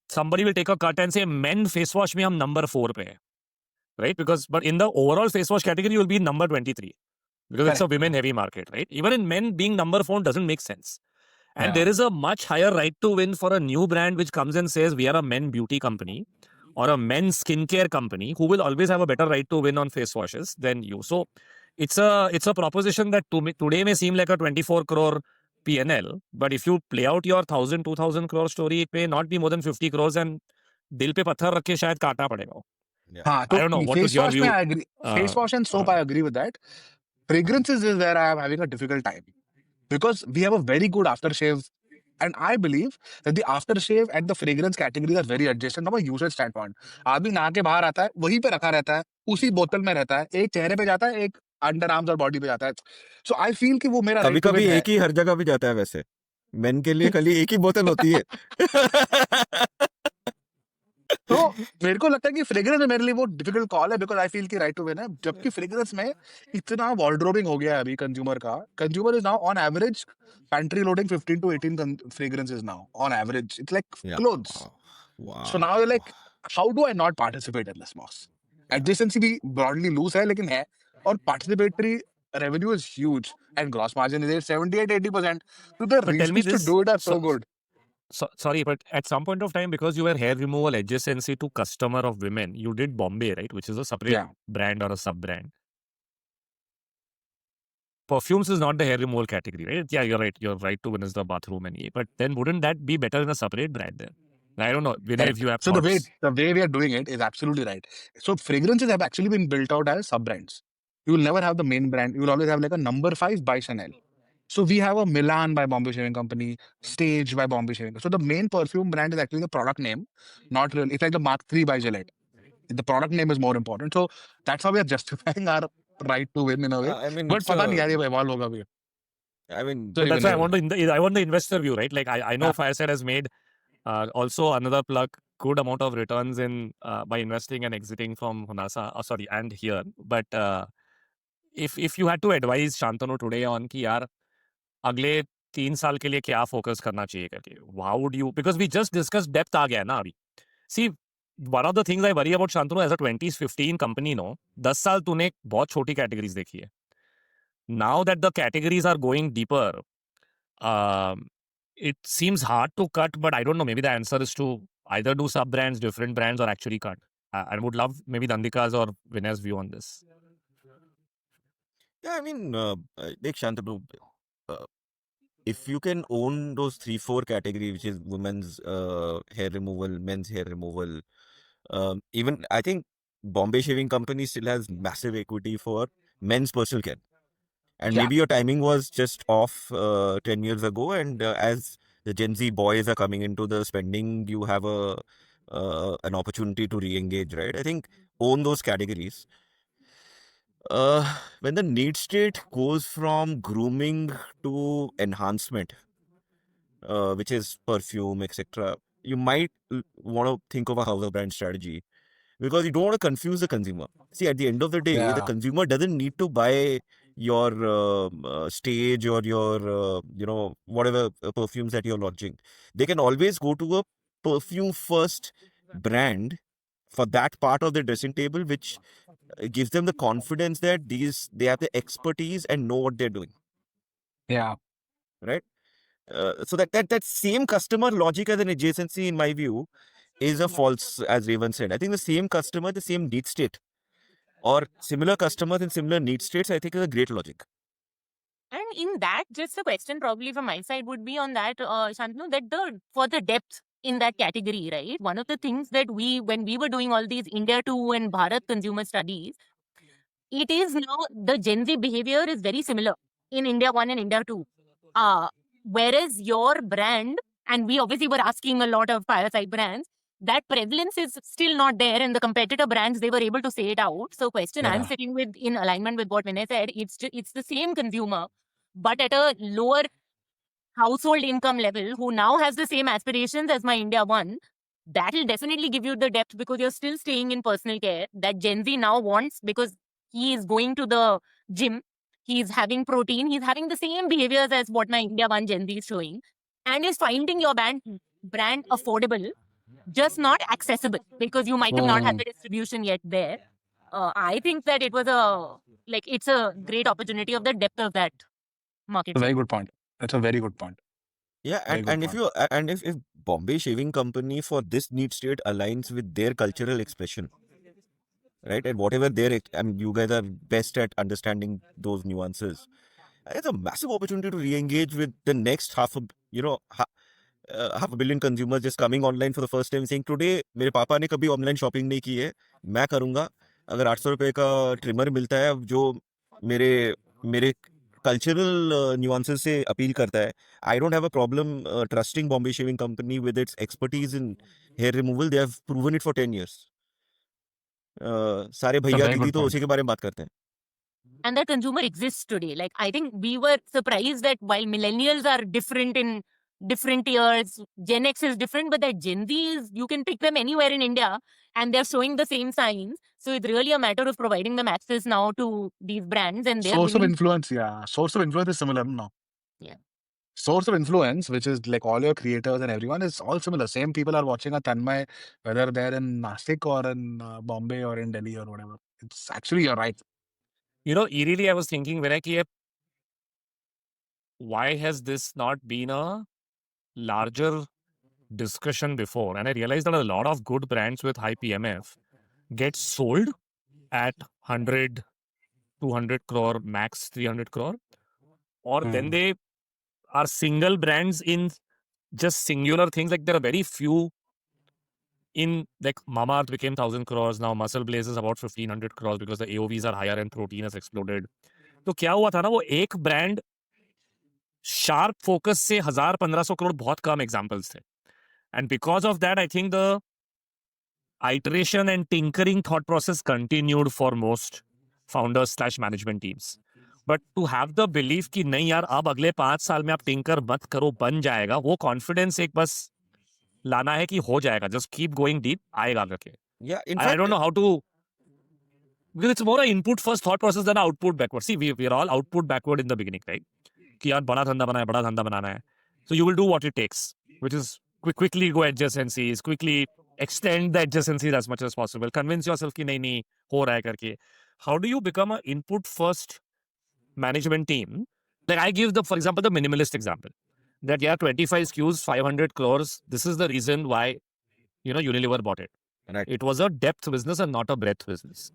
Somebody will take a cut and say, men face wash mein hum number 4 pe hai. Right? But in the overall face wash category, you'll be number 23. Because it's a Correct. women heavy market, right? Even in men, being number 4 doesn't make sense. And Yeah. there is a much higher right to win for a new brand which comes and says, we are a men beauty company or a men's skincare company, who will always have a better right to win on face washes than you. So it's a proposition that to me, today may seem like a 24 crore PNL, but if you play out your 1,000, 2,000 crore story, it may not be more than 50 crores, and दिल पे पत्थर रख के शायद काटना पड़ेगा. Yeah. हाँ, I don't know. तो What is face your wash में view? I agree. Face wash and soap, I agree with that. Fragrances is where I am having a difficult time because we have a very good aftershave, and I believe that the aftershave and the fragrance category are very adjacent from a usage standpoint. आदमी नहा के बाहर आता है, वहीं पे रखा रहता है, उसी बोतल में रहता है, एक चेहरे पे जाता है, एक अंडर आर्म्स और बॉडी पे जाता है. So I feel कि वो मेरा कभी right to कभी win है. एक ही हर जगह भी जाता है वैसे. मेन के लिए खाली एक ही बोतल होती है. तो मेरे को लगता है कि फ्रेग्रेंस में मेरे लिए वो डिफिकल्ट कॉल है बिकॉज आई फील कि राइट टू विन है. जबकि फ्रेग्रेंस में इतना वॉर्डरोबिंग हो गया है अभी कंज्यूमर का. Consumer is now on average pantry loading 15 to 18 fragrances now on average. It's like Yeah. clothes. Wow. So now you're like, how do I not participate in this, Moss? Adjacency भी broadly loose है लेकिन है, और participatory revenue is huge and gross margin is 78-80%. So the But tell me reasons to this, do it are so good. sorry, but at some point of time, because you were hair removal adjacency to customer of women, you did Bombay, right? Which is a separate Yeah. brand or a sub brand. Perfumes is not the hair removal category, right? Yeah, you're right. You're right to win is the bathroom and but then wouldn't that be better in a separate brand then? I don't know, Vinay, if you have So thoughts. the way we are doing it is absolutely right. So fragrances have actually been built out as sub brands. You will never have the main brand. You will always have like a number 5 by Chanel. So we have a Milan by Bombay Shaving Company, Stage by Bombay Shaving. So the main perfume brand is actually the product name, not really. It's like the Mark 3 by Gillette. The product name is more important. So that's how we are justifying our right to win in a way. I mean, But it's पता नहीं a, यार ये evolve होगा भी. I mean, Sorry, But that's why I Vinay. want the investor view, right? Like I know Yeah. Fireside has made also another plug good amount of returns in by investing and exiting from Honasa, sorry, and here. But if you had to advise Shantanu today on कि यार अगले 3 साल के लिए क्या focus करना चाहिए करके, how would you, because we just discussed depth आ गया है ना अभी. See, one of the things I worry about Shantanu as a 2015 company, no, 10 साल तूने बहुत छोटी categories देखी है. Now that the categories are going deeper, it seems hard to cut, but I don't know, maybe the answer is to either do sub brands, different brands, or actually cut. I would love maybe Dandika's or Vinay's view on this. yeah, I mean, Dekh Shantanu, if you can own those 3-4 categories, which is women's hair removal, men's hair removal, even I think Bombay Shaving Company still has massive equity for men's personal care. And Yeah. maybe your timing was just off 10 years ago. And as the Gen Z boys are coming into the spending, you have an opportunity to re-engage, right? I think own those categories. When the need state goes from grooming to enhancement, which is perfume, etc., you might want to think of a house of brand strategy because you don't want to confuse the consumer. See, at the end of the day, the Yeah. consumer doesn't need to buy your stage or your whatever perfumes that you're launching. They can always go to a perfume first brand for that part of the dressing table, which gives them the confidence that they have the expertise and know what they're doing, Yeah. right? So that same customer logic as an adjacency, in my view, is a false, as Raven said. I think the same customer, the same need state, or similar customers in similar need states, I think is a great logic. And in that, just a question probably from my side would be on that, Shantanu, that for the depth in that category, right? One of the things that when we were doing all these India 2 and Bharat consumer studies, it is now the Gen Z behavior is very similar in India 1 and India 2. Whereas your brand, and we obviously were asking a lot of Fireside brands, that prevalence is still not there, and the competitor brands, they were able to say it out. So question I'm Yeah. sitting with, in alignment with what Vinay said, it's the same consumer, but at a lower household income level, who now has the same aspirations as my India 1. That will definitely give you the depth because you're still staying in personal care that Gen Z now wants, because he is going to the gym he's having protein, he's having the same behaviors as what my India One Gen Z is showing, and is finding your brand affordable, just not accessible because you might have not had the distribution yet there. I think that it's a great opportunity of the depth of that market. A very good point. That's a very good point. Yeah, Very good and if point. you and if Bombay Shaving Company for this need state aligns with their cultural expression, right, and whatever I mean, you guys are best at understanding those nuances. It's a massive opportunity to re-engage with the next half a billion consumers just coming online for the first time saying today मेरे पापा ने कभी online shopping नहीं की है, मैं करूंगा। अगर 800 रुपए का ट्रिमर मिलता है जो मेरे मेरे कल्चरल न्यूआंसेस से अपील करता है, I don't have a problem trusting Bombay Shaving Company with its expertise in hair removal. They have proven it for 10 years. सारे It's a भैया very दीदी good तो point. उसी के बारे में बात करते हैं। And that consumer exists today. Like, I think we were surprised that while millennials are different in different years, Gen X is different, but that Gen Z is, you can pick them anywhere in India and they're showing the same signs. So it's really a matter of providing them access now to these brands, and they're Source of willing. influence, yeah. Source of influence is similar now. Yeah. Source of influence, which is like all your creators and everyone, is all similar. Same people are watching a Tanmay, whether they're in Nashik or in Bombay or in Delhi or whatever. It's actually, you're right. You know, eerily, I was thinking when I came, why has this not been a larger discussion before? And I realized that a lot of good brands with high PMF get sold at 100, 200 crore, max 300 crore. Or then they are single brands in just singular things. Like there are very few in, like Mamaearth became 1,000 crores. Now Muscle Blaze is about 1,500 crores because the AOVs are higher and protein has exploded. तो क्या हुआ था ना, वो एक brand sharp focus से 1,000-1,500 करोड़ बहुत कम examples थे. And because of that, I think the iteration and tinkering thought process continued for most founders / management teams. But to have the belief कि नहीं यार अब अगले 5 साल में आप टिंकर मत करो, बन जाएगा, वो कॉन्फिडेंस एक बस लाना है कि हो जाएगा. Just keep going deep, आएगा करके. Yeah, in And I fact, don't know how to, because it's more an input first thought process than an output backward. See, we are all output backward in the beginning, right? कि यार बड़ा धंधा बनाना है. So you will do what it takes, which is quickly go adjacencies, quickly extend the adjacencies as much as possible. Convince yourself कि नहीं हो रहा है करके. How do you become an input first management team? Like I give for example, the minimalist example. That 25 SKUs, 500 crores. This is the reason why, Unilever bought it. right. It was a depth business and not a breadth business.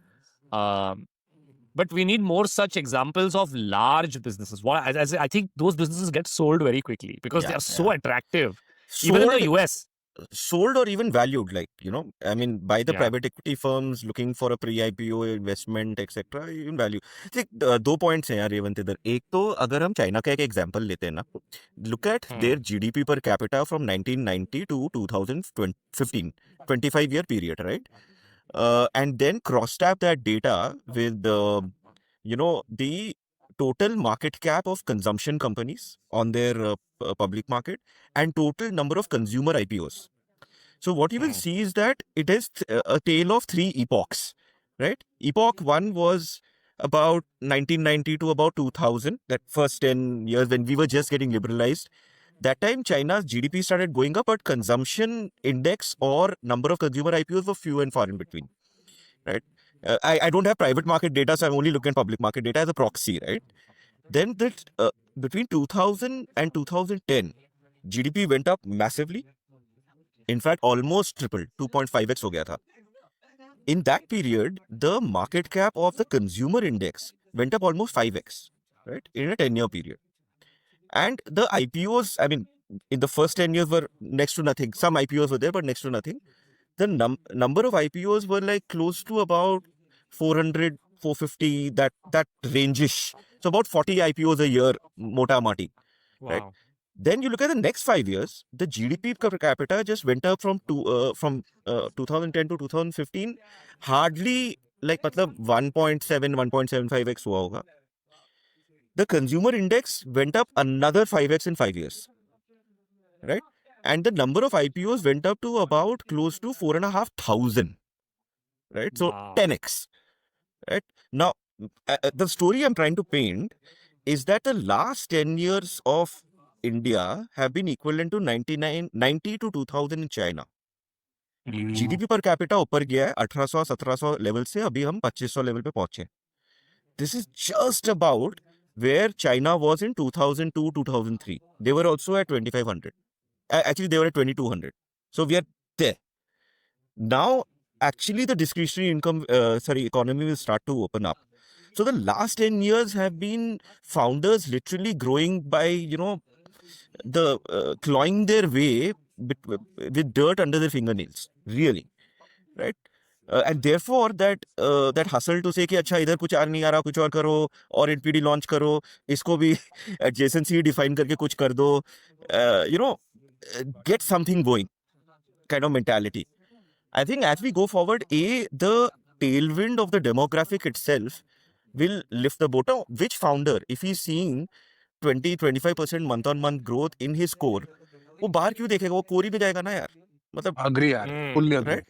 But we need more such examples of large businesses. I think those businesses get sold very quickly because they are so attractive. Even in the US. Sold or even valued, like, I mean, by the Yeah. private equity firms looking for a pre-IPO investment, etc. even value. Like, 2 points हैं यार रेवंत इधर. एक तो अगर हम China का एक example लेते हैं ना, look at their GDP per capita from 1990 to 2015, 25-year period, right? And then cross-tab that data with the total market cap of consumption companies on their public market and total number of consumer IPOs. So what you will see is that it is a tale of 3 epochs, right? Epoch 1 was about 1990 to about 2000, that first 10 years when we were just getting liberalized. That time China's GDP started going up, but consumption index or number of consumer IPOs were few and far in between, right? I don't have private market data, so I'm only looking at public market data as a proxy, right? Then between 2000 and 2010, GDP went up massively. In fact, almost tripled, 2.5x हो गया था. In that period, the market cap of the consumer index went up almost 5x, right? In a 10-year period. And the IPOs, I mean, in the first 10 years were next to nothing. Some IPOs were there, but next to nothing. The number of IPOs were like close to about 400, 450, that range-ish. So about 40 IPOs a year, mota mati. Wow. Right? Then you look at the next 5 years, the GDP per capita just went up from 2010 to 2015, hardly like मतलब 1.7, 1.75x हुआ होगा. The consumer index went up another 5x in 5 years, right? And the number of IPOs went up to about close to 4,500, right? So Wow. 10x, right? Now, the story I'm trying to paint is that the last 10 years of India have been equivalent to 90 to 2000 in China. GDP per capita ऊपर गया है 1800-1700 level से, अभी हम 2500 level पे पहुंचे. This is just about where China was in 2002-2003. They were also at 2500. Actually, they were at 2200. So we are there. Now, actually, the discretionary economy will start to open up. So the last 10 years have been founders literally growing by, clawing their way with dirt under their fingernails. Really. Right? And therefore, that hustle to say कि अच्छा इधर कुछ आ नहीं आ रहा, कुछ और करो, और NPD launch करो, इसको भी adjacency define करके कुछ कर दो, get something going kind of mentality. I think as we go forward, the tailwind of the demographic itself will lift the boat. Now, which founder, if he's seeing 20-25% month on month growth in his core, वो बाहर क्यों देखेगा, वो core ही पे जाएगा ना यार, मतलब, Agree, यार. Fully agree. right?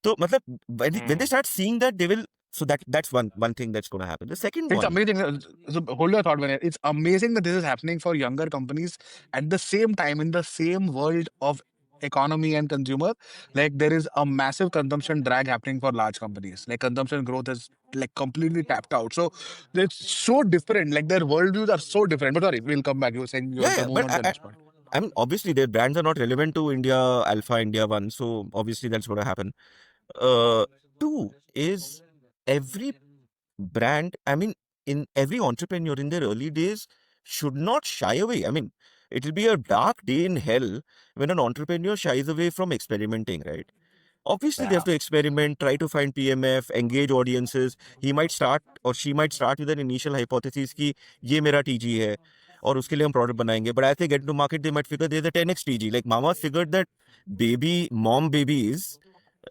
So, मतलब, when they start seeing that, they will. So that's one thing that's going to happen. The second It's one, amazing. So hold your thought, Vinay. It's amazing that this is happening for younger companies at the same time in the same world of economy and consumer. Like there is a massive consumption drag happening for large companies. Like consumption growth is like completely tapped out. So it's so different. Like their worldviews are so different. But sorry, we'll come back. You were saying you yeah, were moving but on to the next part. I mean, obviously their brands are not relevant to India Alpha, India One. So obviously that's going to happen. Two is every brand, I mean, in every entrepreneur in their early days should not shy away. I mean, it will be a dark day in hell when an entrepreneur shies away from experimenting, right? Obviously, they have to experiment, try to find PMF, engage audiences. He might start or she might start with an initial hypothesis कि ये मेरा TG है और उसके लिए हम product बनाएंगे. But as they get into market, they might figure there's a 10x TG. Like Mama figured that mom babies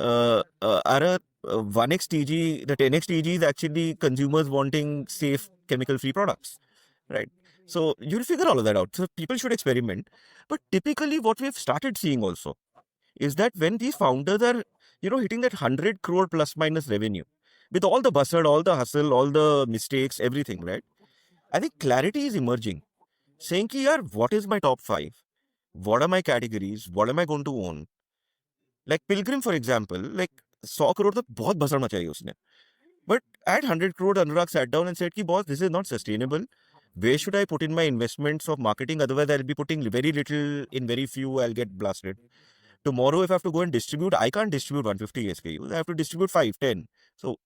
are a 1x TG. The 10x TG is actually consumers wanting safe chemical-free products, right? So you'll figure all of that out. So people should experiment. But typically, what we've started seeing also is that when these founders are, hitting that 100 crore plus minus revenue, with all the buzzard, all the hustle, all the mistakes, everything, right? I think clarity is emerging. Saying ki yaar, what is my top 5? What are my categories? What am I going to own? Like Pilgrim, for example, like 100 crore तक बहुत बसड़ मचाई उसने. But at 100 crore, Anurag sat down and said, ki, boss, this is not sustainable. Where should I put in my investments of marketing? Otherwise, I'll be putting very little in very few. I'll get blasted. Tomorrow, if I have to go and distribute, I can't distribute 150 SKUs. I have to distribute 5, 10. So,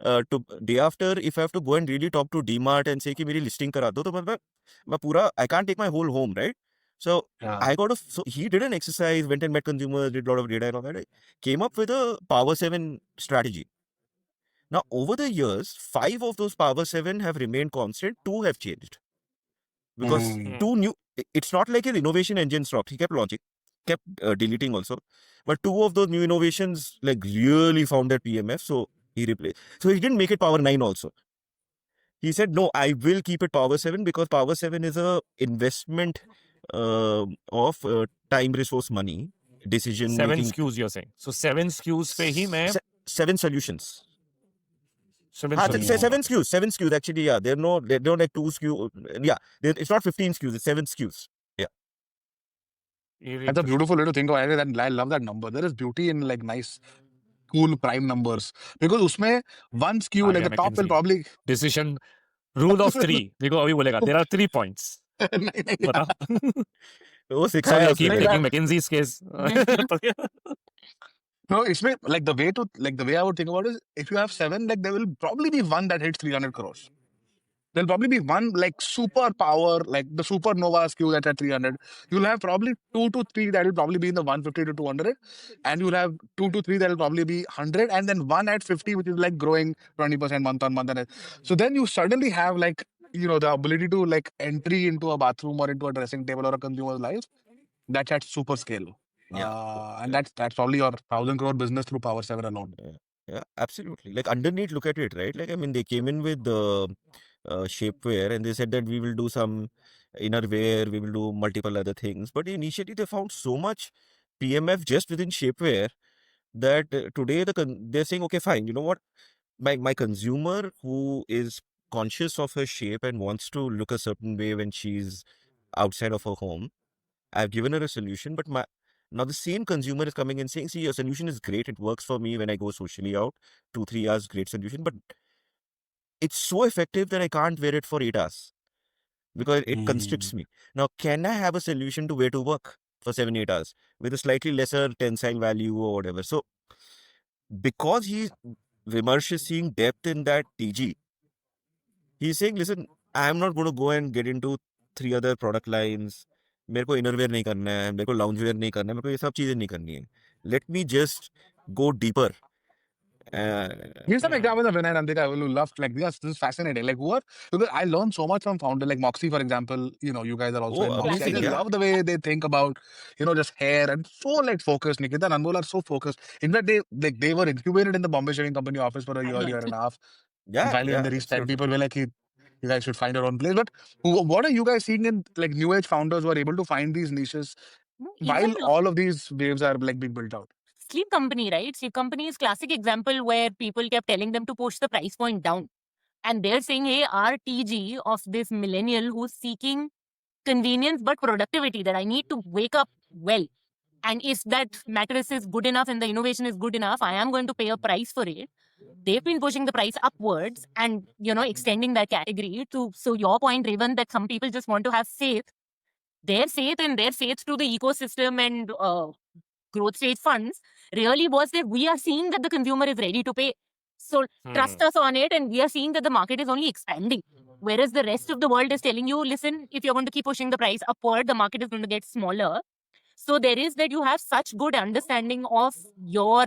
to day after, if I have to go and really talk to DMart and say कि मेरी listing करा दो, तो मैं पूरा, I can't take my whole home, right? So so he did an exercise, went and met consumers, did a lot of data and all that, right? Came up with a Power 7 strategy. Now, over the years, 5 of those Power 7 have remained constant, 2 have changed. Because it's not like his innovation engine stopped. He kept launching, kept deleting also. But 2 of those new innovations like really found that PMF, so he replaced. So he didn't make it Power 9 also. He said, no, I will keep it Power 7 because Power 7 is a investment of time, resource, money, decision 7 making. SKUs you're saying. So 7 SKUs पे ही मैं 7 solutions. 7 7 SKUs. 7 SKUs actually, yeah. They're not like 2 SKUs. Yeah, it's not 15 SKUs, it's 7 SKUs. Yeah. That's a beautiful way to think about it. And I love that number. There is beauty in like nice, cool prime numbers. Because उसमें one SKU, like the top will probably... Decision, rule of 3. देखो अभी बोलेगा, there are 3 points. नहीं, नहीं, बता. वो Sorry, सिखाया I keep उसने. taking McKinsey's case. No, इसमें like the way I would think about it is if you have 7, like there will probably be one that hits 300 crores. There'll probably be one like super power, like the supernova SKU that's at 300. You'll have probably 2 to 3 that will probably be in the 150 to 200. And you'll have 2 to 3 that will probably be 100. And then one at 50, which is like growing 20% month on month. So then you suddenly have like, the ability to like entry into a bathroom or into a dressing table or a consumer's life. That's at super scale. And that's probably your 1,000 crore business through Power 7 alone. Yeah, absolutely. Like underneath, look at it, right? Like, I mean, they came in with shapewear and they said that we will do some innerwear, we will do multiple other things. But initially, they found so much PMF just within shapewear that today they're saying, okay, fine, you know what? my consumer who is conscious of her shape and wants to look a certain way when she's outside of her home, I've given her a solution, but now the same consumer is coming and saying, see, your solution is great. It works for me when I go socially out. 2-3 hours, great solution. But it's so effective that I can't wear it for 8 hours because it constricts me. Now, can I have a solution to wear to work for 7-8 hours with a slightly lesser tensile value or whatever? So because Vimarsh is seeing depth in that TG, he's saying, listen, I'm not going to go and get into 3 other product lines. मेरे को innerwear नहीं करना है, मेरे को lounge where नहीं करना है, मेरे को ये सब चीजें नहीं करनी है. Let me just go deeper. Here's some examples of Vinay and Nandika who loved, like, this is fascinating. Like, because I learned so much from founder, like Moxie, for example. You guys are also Oh, in Moxie. I amazing, just yeah. love the way they think about, just hair and so, like, focused. Nikita and Anmol are so focused. In fact, they were incubated in the Bombay Shaving Company office for a year and a half. And Yeah, finally, when yeah, they reached 10 absolutely. people, we're like, "Hey, you guys should find your own place." But what are you guys seeing in, like, new age founders who are able to find these niches No, while even all of these waves are, like, being built out? Sleep Company, right? Sleep Company is classic example where people kept telling them to push the price point down. And they're saying, hey, our TG of this millennial who's seeking convenience but productivity, that I need to wake up well. And if that mattress is good enough and the innovation is good enough, I am going to pay a price for it. They've been pushing the price upwards and, extending that category to, so your point, Raven, that some people just want to have faith. Their faith and their faith to the ecosystem and growth stage funds really was that we are seeing that the consumer is ready to pay. So trust us on it, and we are seeing that the market is only expanding. Whereas the rest of the world is telling you, listen, if you're going to keep pushing the price upward, the market is going to get smaller. So there is that you have such good understanding of your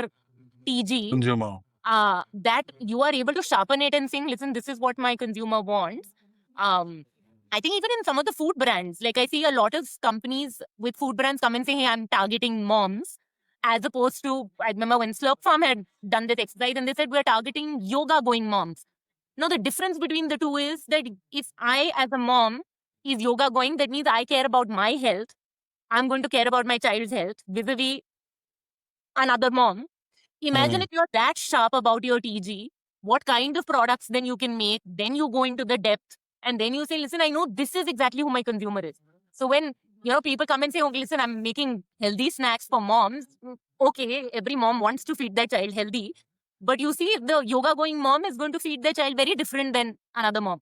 TG Consumer. that you are able to sharpen it and saying, listen, this is what my consumer wants. I think even in some of the food brands, like I see a lot of companies with food brands come and say, hey, I'm targeting moms, as opposed to, I remember when Slurp Farm had done this exercise and they said, we're targeting yoga going moms. Now, the difference between the two is that if I, as a mom, is yoga going, that means I care about my health. I'm going to care about my child's health vis-a-vis another mom. Imagine if you're that sharp about your TG, what kind of products then you can make, then you go into the depth, and then you say, listen, I know this is exactly who my consumer is. So when, people come and say, okay, listen, I'm making healthy snacks for moms. Okay, every mom wants to feed their child healthy. But you see, the yoga going mom is going to feed their child very different than another mom.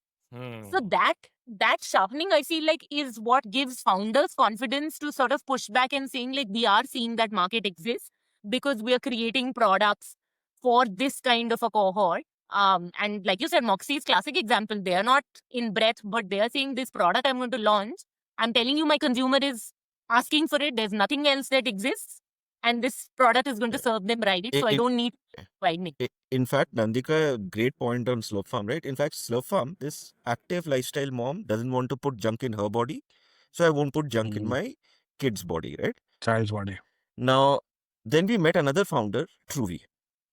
So that sharpening, I feel like, is what gives founders confidence to sort of push back and saying, like, we are seeing that market exists because we are creating products for this kind of a cohort. And like you said, Moxie's classic example, they are not in breadth, but they are saying this product I'm going to launch. I'm telling you, my consumer is asking for it. There's nothing else that exists. And this product is going to serve them right. So I don't need widening. In fact, Nandika, great point on Slurp Farm, right? In fact, Slurp Farm, this active lifestyle mom doesn't want to put junk in her body. So I won't put junk in my kid's body, right? Child's body. Now, then we met another founder, Truvi,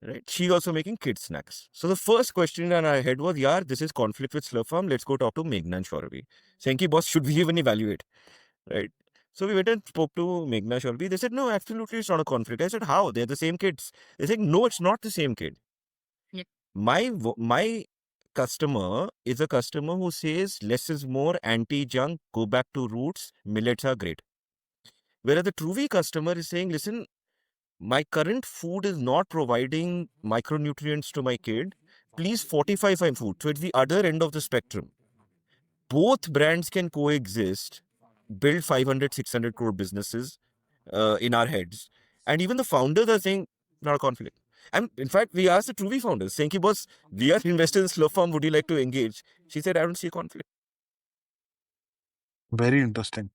right? She's also making kid snacks. So the first question in our head was, yaar, this is conflict with Slurp Farm. Let's go talk to Meghna and Shauravi. Saying, ki, boss, should we even evaluate, right? So we went and spoke to Meghna Shauravi. They said, no, absolutely, it's not a conflict. I said, how? They're the same kids. They said, no, it's not the same kid. Yeah. My customer is a customer who says less is more, anti-junk, go back to roots, millets are great. Whereas the Truvi customer is saying, listen, my current food is not providing micronutrients to my kid. Please fortify my food. So it's the other end of the spectrum. Both brands can coexist, build 500, 600 crore businesses in our heads. And even the founders are saying, not a conflict. And in fact, we asked the Truvi founders, saying, boss, we are investors in Slurp Farm, would you like to engage? She said, I don't see a conflict. Very interesting.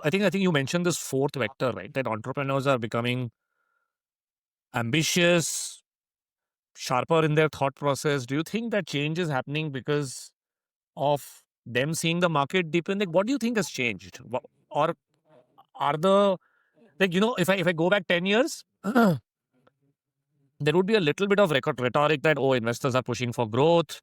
I think you mentioned this fourth vector, right? That entrepreneurs are becoming ambitious, sharper in their thought process. Do you think that change is happening because of them seeing the market deepen? Like, what do you think has changed? Or are the, like, if I go back 10 years, there would be a little bit of rhetoric that, oh, investors are pushing for growth.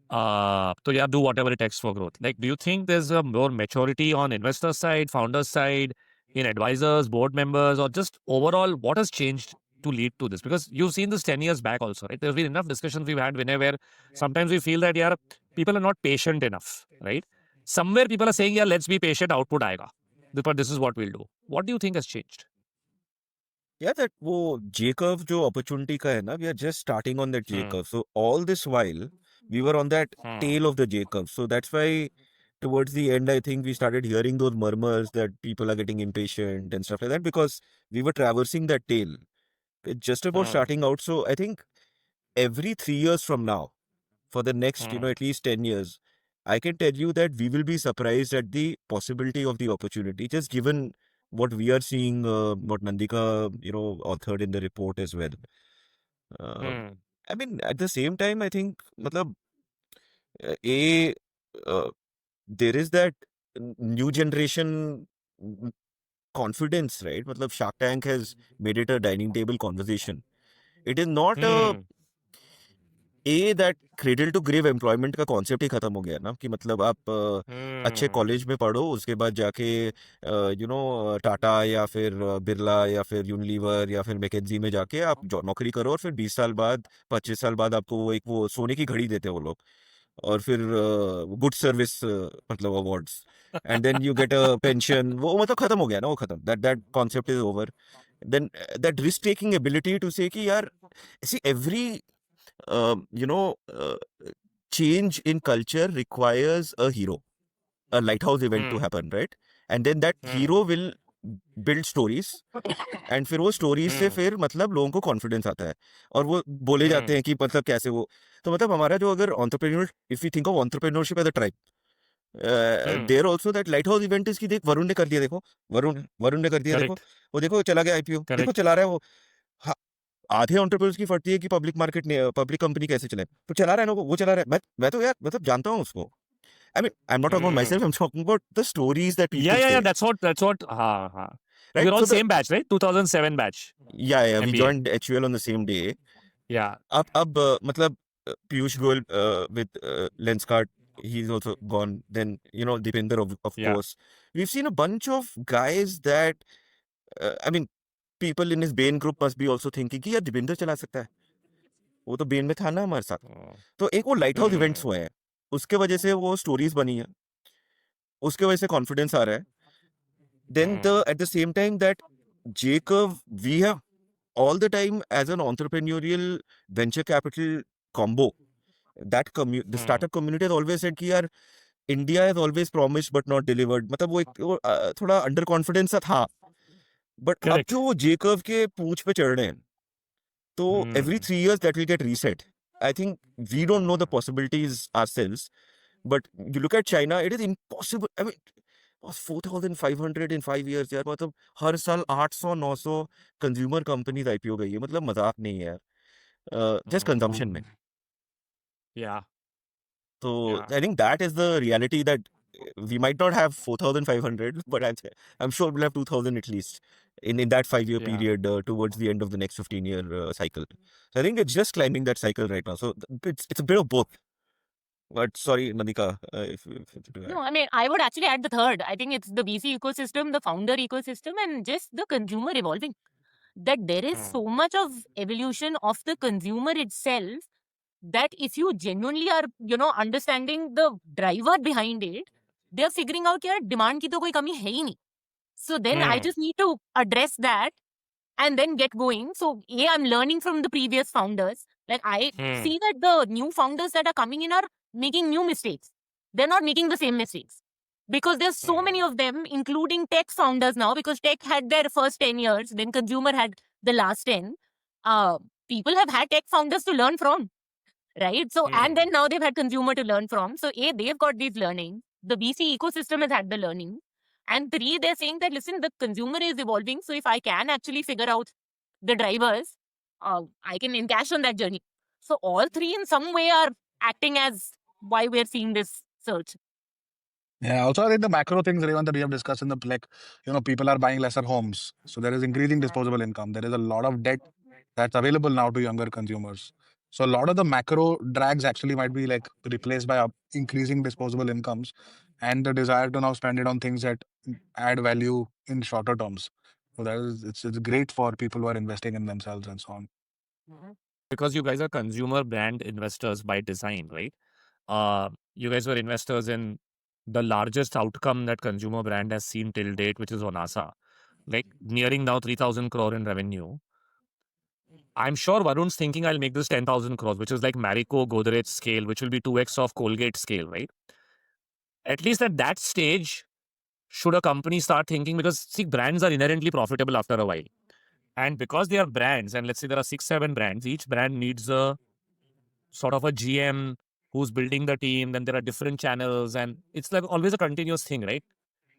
So yeah, do whatever it takes for growth. Like, do you think there's a more maturity on investor side, founder side, in advisors, board members, or just overall, what has changed to lead to this? Because you've seen this 10 years back also, right? There's been enough discussions we've had where sometimes we feel that, yeah, people are not patient enough, right? Somewhere people are saying, yeah, let's be patient, output aega. But this is what we'll do. What do you think has changed? Yeah, that वो J curve जो opportunity का है ना, we are just starting on that J Hmm. curve. So all this while we were on that Hmm. tail of the J curve. So that's why towards the end, I think we started hearing those murmurs that people are getting impatient and stuff like that because we were traversing that tail. It's just about Hmm. starting out. So I think every 3 years from now, for the next, Hmm. at least 10 years, I can tell you that we will be surprised at the possibility of the opportunity, just given what we are seeing, what Nandika, authored in the report as well. Uh, Hmm. I mean, at the same time, I think, matlab, a uh, there is that new generation confidence, right? Matlab, Shark Tank has made it a dining table conversation. It is not a Hmm. That cradle to grave employment का concept ही खत्म हो गया ना कि मतलब आप अच्छे Hmm. कॉलेज में पढ़ो उसके बाद जाके टाटा या फिर बिरला या फिर यूनिलीवर या फिर मैकेंजी में जाके आप नौकरी करो और फिर 20 साल बाद 25 साल बाद आपको वो सोने की घड़ी देते हैं वो लोग और फिर गुड सर्विस मतलब awards and then you get a pension वो मतलब खत्म हो गया ना वो खत्म that concept is over then that risk taking ability to say कि यार see every uh, you know, uh, change in culture requires a hero, a lighthouse event to Hmm. happen, right? And then that Hmm. hero will build stories and फिर वो stories से Hmm. फिर मतलब लोगों को confidence आता है और वो बोले जाते Hmm. हैं कि मतलब कैसे वो तो मतलब हमारा जो अगर entrepreneur if you think of entrepreneurship as a tribe Hmm. There also that light house event is की देख वरुण ने कर दिया देखो वरुण ने कर दिया देखो Correct. वो देखो चला गया आईपीओ देखो Correct. चला रहा है वो हाँ, आधे एंटरप्रेन्योर्स की फटती है कि पब्लिक मार्केट ने पब्लिक कंपनी कैसे चले तो चला रहा है ना वो चला रहा है मैं तो यार मतलब जानता हूँ उसको I mean I am not talking about my Hmm. Self I am talking about the stories that Yeah, people yeah, say yeah. That's what. Ha. We're right all so the same batch, right? 2007 batch. या we MBA. Joined HUL on the same day Yeah. अब मतलब Piyush Goyal with Lenskart, he's also gone. Then Deepinder of Yeah. course. We've seen a bunch of guys that I mean people in his Bain group must be also thinking कि यार दीपिंदर चला सकता है वो तो Ben में था ना हमारे साथ Hmm. तो एक वो लाइट हाउस Hmm. इवेंट्स हुए हैं उसके वजह से वो स्टोरीज बनी है उसके वजह से कॉन्फिडेंस आ रहा है then the Hmm. At the same time that Jacob we have all the time as an entrepreneurial venture capital combo that the Hmm. startup community has always said कि यार India has always promised but not delivered मतलब थोड़ा under confidence सा था but अब जो Correct. वो J curve के पूंछ पे चढ़ रहे हैं तो every Hmm. 3 years that will get reset. I think we don't know the possibilities ourselves, but you look at China, it is impossible. I mean, 4,500 in 5 years यार मतलब हर साल 800 900 कंज्यूमर कंपनीज आईपीओ गई है मतलब मजाक नहीं है यार जस्ट कंजम्पशन में Yeah. So Yeah. I think that is the reality that we might not have 4,500, but I'm sure we'll have 2,000 at least in that 5 year Yeah. period towards the end of the next 15-year cycle. So I think it's just climbing that cycle right now. So it's a bit of both. But sorry, Nandika, if to No, add. I mean, I would actually add the third. I think it's the VC ecosystem, the founder ecosystem, and just the consumer evolving. That there is Hmm. so much of evolution of the consumer itself that if you genuinely are, understanding the driver behind it, they're figuring out that demand की तो कोई कमी है ही नहीं. So then I Hmm. just need to address that and then get going. So I'm learning from the previous founders. Like I Hmm. see that the new founders that are coming in are making new mistakes. They're not making the same mistakes. Because there's so many of them, including tech founders now, because tech had their first 10 years, then consumer had the last 10. Uh, People have had tech founders to learn from, right? So, and then now they've had consumer to learn from. So, they've got these learnings. The VC ecosystem has had the learning. And three, they're saying that, listen, the consumer is evolving. So, if I can actually figure out the drivers, I can encash on that journey. So, all three in some way are acting as why we're seeing this surge. Yeah, also I think the macro things, Revan, that we have discussed in the people are buying lesser homes. So there is increasing disposable income. There is a lot of debt that's available now to younger consumers. So a lot of the macro drags actually might be like replaced by increasing disposable incomes and the desire to now spend it on things that add value in shorter terms. So that is, it's great for people who are investing in themselves and so on. Because you guys are consumer brand investors by design, right? You guys were investors in the largest outcome that consumer brand has seen till date, which is Onasa, like nearing now 3,000 crore in revenue. I'm sure Varun's thinking I'll make this 10,000 crores, which is like Marico Godrej scale, which will be 2x of Colgate scale, right? At least at that stage, should a company start thinking, because see, brands are inherently profitable after a while. And because they are brands, and let's say there are 6, 7 brands, each brand needs a sort of a GM who's building the team. Then there are different channels, and it's like always a continuous thing, right?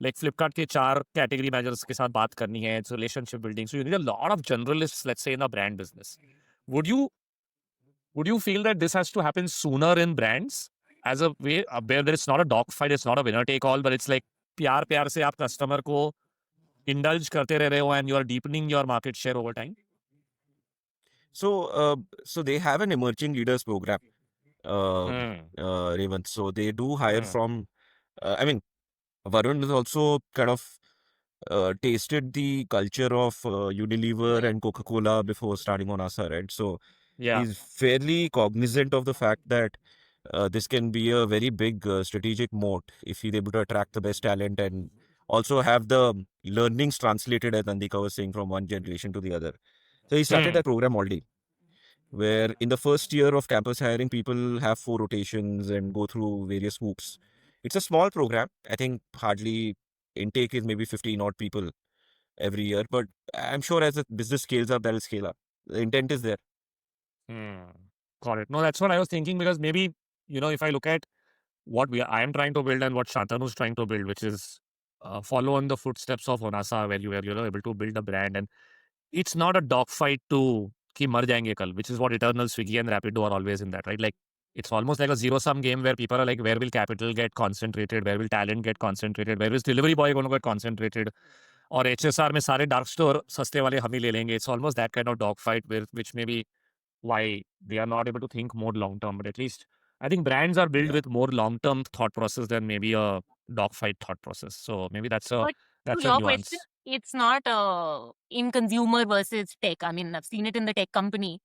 Like Flipkart के 4 category managers के साथ बात करनी है, it's relationship building. So you need a lot of generalists, let's say, in the brand business. Would you feel that this has to happen sooner in brands as a way where it's not a dogfight, it's not a winner take all, but it's like प्यार प्यार से आप customer को indulge करते रह रहे हो and you are deepening your market share over time? So they have an emerging leaders program, Hmm. Revant. So they do hire Hmm. from. I mean, Varun has also kind of tasted the culture of Unilever and Coca-Cola before starting on Asa, right? So Yeah. he's fairly cognizant of the fact that this can be a very big strategic moat if he's able to attract the best talent and also have the learnings translated, as Nandika was saying, from one generation to the other. So he started Hmm. that program already, where in the first year of campus hiring, people have 4 rotations and go through various hoops. It's a small program. I think hardly intake is maybe 15 odd people every year, but I'm sure as the business scales up, that'll scale up. The intent is there. Hmm. Got it. No, that's what I was thinking, because maybe, if I look at what I am trying to build and what Shantanu is trying to build, which is follow on the footsteps of Onasa, where you were, able to build a brand. And it's not a dogfight to ki mar jayenge kal, which is what Eternal, Swiggy and Rapido are always in that, right? Like, it's almost like a zero-sum game where people are like, where will capital get concentrated? Where will talent get concentrated? Where is delivery boy going to get concentrated? और HSR में सारे dark store सस्ते वाले हम ही ले लेंगे. It's almost that kind of dogfight, which maybe why they are not able to think more long term. But at least I think brands are built Yeah. with more long term thought process than maybe a dogfight thought process. So maybe that's a But to your question, nuance. it's not in consumer versus tech. I mean, I've seen it in the tech company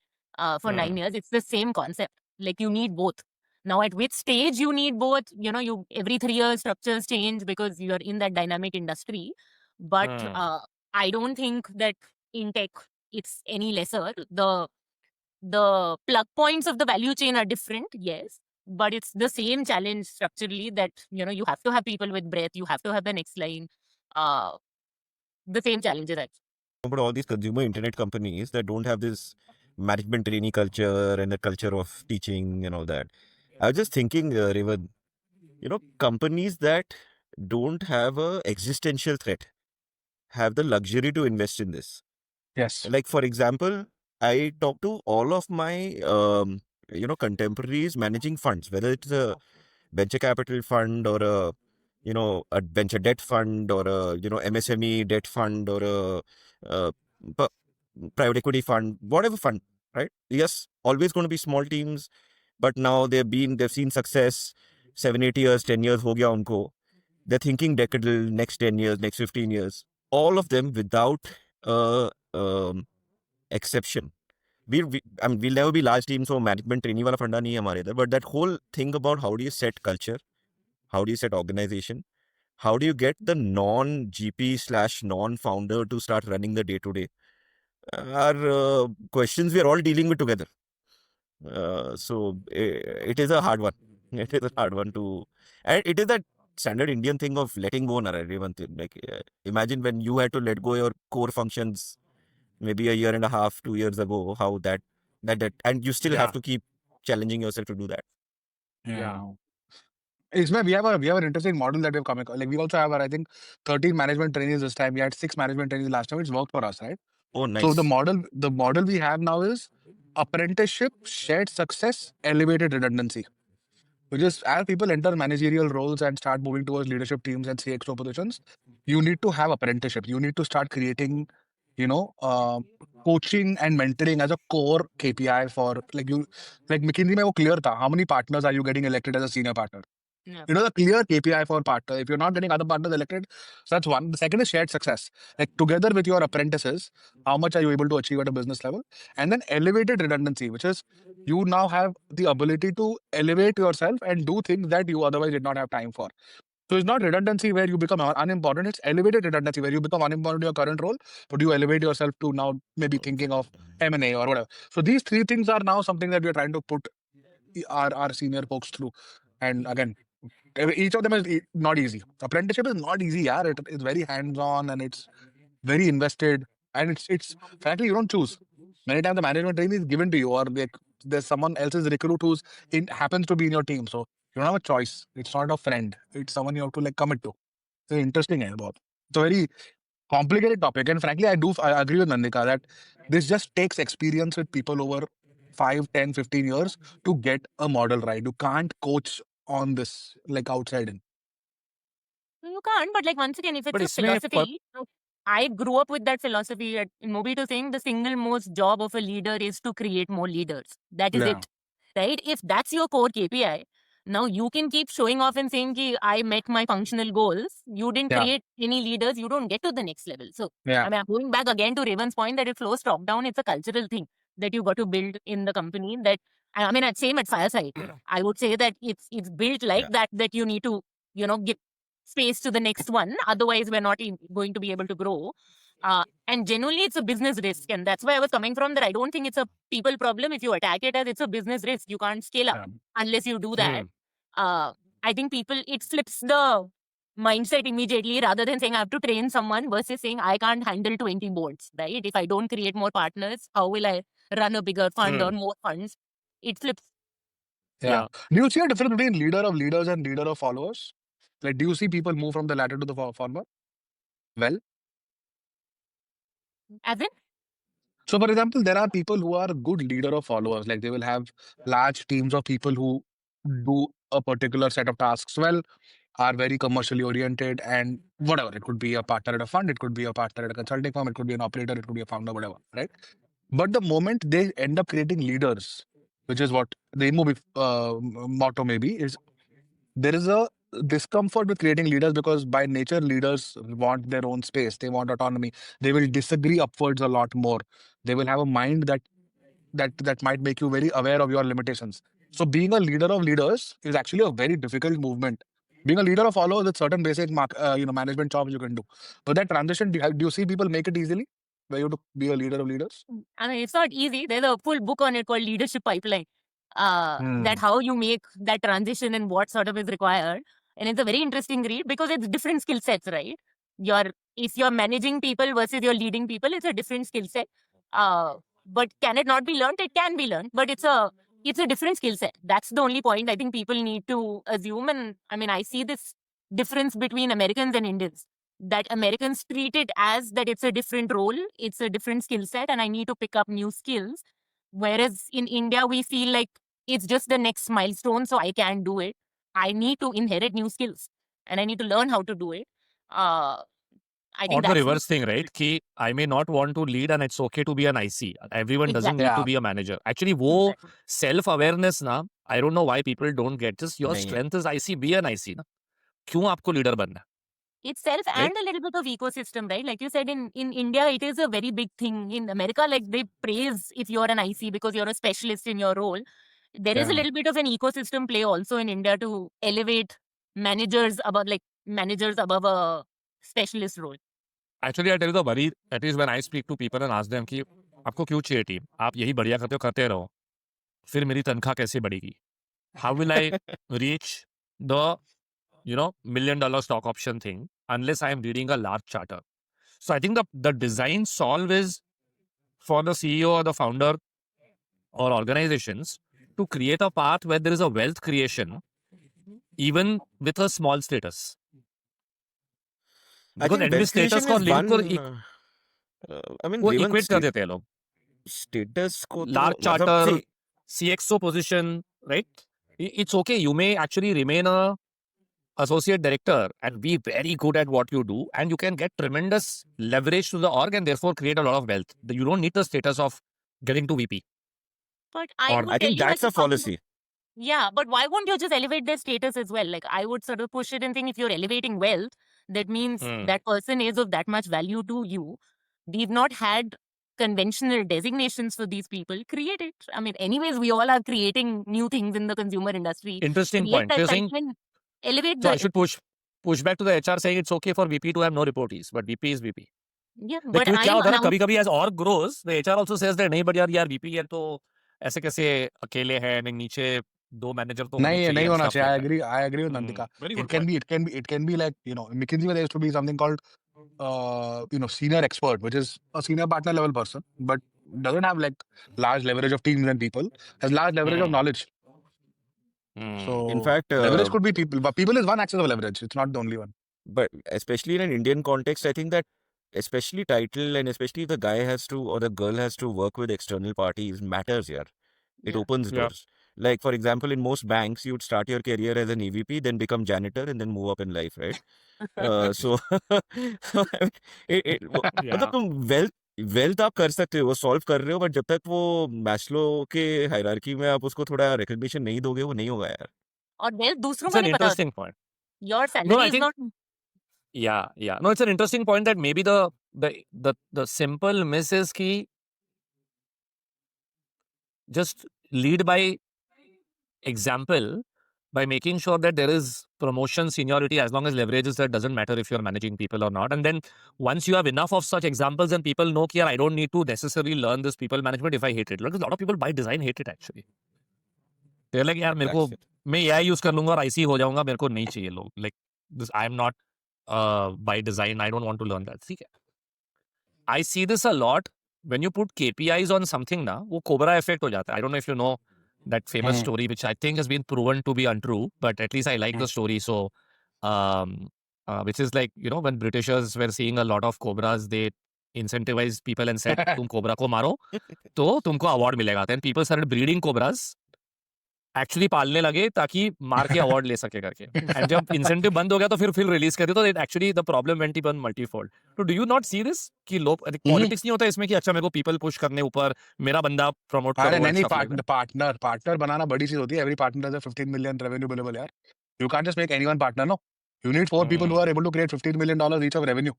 for 9 years. It's the same concept. Like, you need both. Now, at which stage you need both, you every 3 years structures change because you're in that dynamic industry. But Hmm. I don't think that in tech it's any lesser. The plug points of the value chain are different, yes, but it's the same challenge structurally, that you have to have people with breadth, you have to have the next line, uh the same challenges actually. But all these consumer internet companies that don't have this management trainee culture and the culture of teaching and all that. I was just thinking, Revan, companies that don't have a existential threat have the luxury to invest in this. Yes. Like, for example, I talk to all of my, contemporaries managing funds, whether it's a venture capital fund or a venture debt fund or MSME debt fund or uh, private equity fund, whatever fund, right? Yes, always going to be small teams, but now they've seen success, 7, 8 years, 10 years, ho gaya unko. They're thinking decadal, next 10 years, next 15 years. All of them without uh, um, exception. I mean, we'll never be large teams, so management trainee wala funda nahi hai hamare idhar. But that whole thing about how do you set culture, how do you set organization, how do you get the non-GP / non-founder to start running the day-to-day are questions we are all dealing with together. So it is a hard one. It is a hard one to, and it is that standard Indian thing of letting go, Narayan. Like, imagine when you had to let go your core functions maybe a year and a half, 2 years ago, how and you still have Yeah. to keep challenging yourself to do that. Yeah. It's where we have an interesting model that we've come across. Like, we also have I think 13 management trainees this time. We had 6 management trainees last time. It's worked for us, right? Oh, So nice. the model we have now is apprenticeship, shared success, elevated redundancy. Which is, as people enter managerial roles and start moving towards leadership teams and CXO positions, you need to have apprenticeship. You need to start creating, you know, uh, coaching and mentoring as a core KPI for, like, McKinsey में वो clear था. How many partners are you getting elected as a senior partner? Yeah. The clear KPI for partner. If you're not getting other partners elected, so that's one. The second is shared success. Like together with your apprentices, how much are you able to achieve at a business level? And then elevated redundancy, which is you now have the ability to elevate yourself and do things that you otherwise did not have time for. So it's not redundancy where you become unimportant. It's elevated redundancy where you become unimportant in your current role, but you elevate yourself to now maybe thinking of M&A or whatever. So these three things are now something that we're trying to put our senior folks through. And again, each of them is not easy. Apprenticeship is not easy, yeah. It's very hands-on and it's very invested. And it's frankly you don't choose. Many times the management training is given to you, or there's someone else's recruit who's in happens to be in your team. So you don't have a choice. It's not a friend. It's someone you have to like commit to. It's interesting, about. It's a very complicated topic. And frankly, I agree with Nandika that this just takes experience with people over 5, 10, 15 years to get a model right. You can't coach on this like outside in. You can't, but like once again, if But it's a इसमें philosophy, so I grew up with that philosophy in Mobito saying the single most job of a leader is to create more leaders. That is Yeah. it. Right? If that's your core KPI, now you can keep showing off and saying ki I met my functional goals. You didn't Yeah. create any leaders, you don't get to the next level. So Yeah. I mean, I'm going back again to Raven's point that it flows top down. It's a cultural thing that you got to build in the company. That I mean, I'd same at Fireside. I would say that it's built like Yeah. that you need to give space to the next one. Otherwise, we're not going to be able to grow. And genuinely, it's a business risk. And that's where I was coming from that I don't think it's a people problem. If you attack it as it's a business risk, you can't scale up Yeah. unless you do that. I think it flips the mindset immediately rather than saying I have to train someone versus saying I can't handle 20 boards, right? If I don't create more partners, how will I run a bigger fund or more funds? It flips. Yeah. Do you see a difference between leader of leaders and leader of followers? Like, do you see people move from the latter to the former? Well, As in, so for example, there are people who are good leader of followers. Like they will have large teams of people who do a particular set of tasks well, are very commercially oriented, and whatever. It could be a partner at a fund, it could be a partner at a consulting firm, it could be an operator, it could be a founder, whatever, right? But the moment they end up creating leaders, which is what the movie motto maybe is, there is a discomfort with creating leaders because by nature leaders want their own space, they want autonomy, they will disagree upwards a lot more, they will have a mind that might make you very aware of your limitations. So being a leader of leaders is actually a very difficult movement. Being a leader of followers with certain basic management jobs you can do, but that transition, do you see people make it easily where you have to be a leader of leaders? I mean, it's not easy. There's a full book on it called Leadership Pipeline. Hmm. That how you make that transition and what sort of is required. And it's a very interesting read because it's different skill sets, right? If you're managing people versus you're leading people, it's a different skill set. But can it not be learned? It can be learned, but it's a different skill set. That's the only point I think people need to assume. And I mean, I see this difference between Americans and Indians. That Americans treat it as that it's a different role, it's a different skill set, and I need to pick up new skills. Whereas in India, we feel like it's just the next milestone, so I can do it. I need to inherit new skills and I need to learn how to do it. I Or think the that's reverse thing, right? Ki I may not want to lead and it's okay to be an IC. Everyone doesn't exactly. need to Yeah. be a manager. Actually, wo Exactly. self-awareness na, I don't know why people don't get this. Your नहीं है. strength is IC, be an IC ना. क्यों आपको leader बनना है? Itself Right? and a little bit of ecosystem, right? Like you said, in India, it is a very big thing. In America, like they praise if you're an IC because you're a specialist in your role. There is a Yeah. little bit of an ecosystem play also in India to elevate managers above a specialist role. Actually, I tell you the worry, at least when I speak to people and ask them कि आपको क्यों चाहिए team? आप यही बढ़िया करते हो, करते रहो. फिर मेरी तनख्वाह कैसे बढ़ेगी? How will I reach the, $1 million stock option thing unless I am leading a large charter? So I think the design solve is for the CEO or the founder or organizations to create a path where there is a wealth creation, even with a small status. I Because think end में wealth status creation को is link को one. I mean, वो Revan, equate कर देते हैं लोग. status को तो Large मतलब charter, see, CXO position, right? It's okay. You may actually remain a associate director and be very good at what you do, and you can get tremendous leverage to the org and therefore create a lot of wealth. You don't need the status of getting to VP. But I Or would I tell think you that's as a policy. Yeah, but why won't you just elevate their status as well? Like, I would sort of push it and think if you're elevating wealth, that means Hmm. that person is of that much value to you. We've not had conventional designations for these people. Create it. I mean, anyways, we all are creating new things in the consumer industry. Interesting Create point. that So you're saying, title and elevate so I the. should push back to the HR saying it's okay for VP to have no reportees, but VP is VP. Yeah, Like, but क्योंकि क्या I'm होता है ना, announcing. कभी कभी as org grows, the HR also says that नहीं, but यार VP है तो ऐसे कैसे अकेले है, नहीं नीचे दो मैनेजर तो होने नहीं चाहिए नहीं and होना stuff चाहिए. like I that. agree. I agree with Nandika. Very It good can point. be. It can be like, McKinsey, there used to be something called senior expert, which is a senior partner level person, but doesn't have like large leverage of teams and people, has large leverage of Hmm. knowledge. Hmm. So In fact, leverage could be people, but people is one axis of leverage. It's not the only one. but especially in an Indian context, I think that especially title and especially if the guy has to or the girl has to work with external parties matters here. It Yeah. opens Yeah. doors. Like for example, in most banks, you'd start your career as an EVP, then become janitor, and then move up in life, right? So, so I mean, मतलब Yeah. तुम wealth आप कर सकते हो, वो solve कर रहे हो, बट जब तक वो मैस्लो के हायरार्की में आप उसको थोड़ा रिकग्निशन नहीं दोगे, वो नहीं होगा यार. और wealth दूसरों It's को an नहीं पता. interesting point. Your No, salary I is think not. yeah. No, it's an interesting point that maybe the simple miss is कि just lead by example by making sure that there is promotion seniority as long as leverage is there. Doesn't matter if you're managing people or not. And then once you have enough of such examples and people know कि I don't need to necessarily learn this people management if I hate it. Because a lot of people by design hate it actually. They're like यार मेरे को That's it. मैं AI use कर लूंगा और IC हो जाऊंगा, मेरे को नहीं चाहिए लोग. Like this I am not by design, I don't want to learn that. ठीक है. I see this a lot when you put KPIs on something ना, वो Cobra effect हो जाता है. I don't know if you know that famous Hmm. story, which I think has been proven to be untrue, but at least I like the story. So, which is like, when Britishers were seeing a lot of cobras, they incentivized people and said, तुम cobra को मारो, तो तुमको award मिलेगा. Then people started breeding cobras, actually पालने लगे ताकि मार के अवार्ड ले सके करके. एंड जब इंसेंटिव बंद हो गया तो फिर रिलीज कर दिया, तो actually the problem went even multifold. तो do you not see this कि लोग पॉलिटिक्स नहीं होता इसमें कि अच्छा मेरे को पीपल पुश करने ऊपर मेरा बंदा प्रमोट अरे करो नहीं एंड नहीं, स्टफ लाइक दैट. पार्टनर बनाना बड़ी चीज होती है. Every partner has 15 million revenue billable यार. You can't just make anyone partner, no. You need 4 people who are able to create $15 million each of revenue.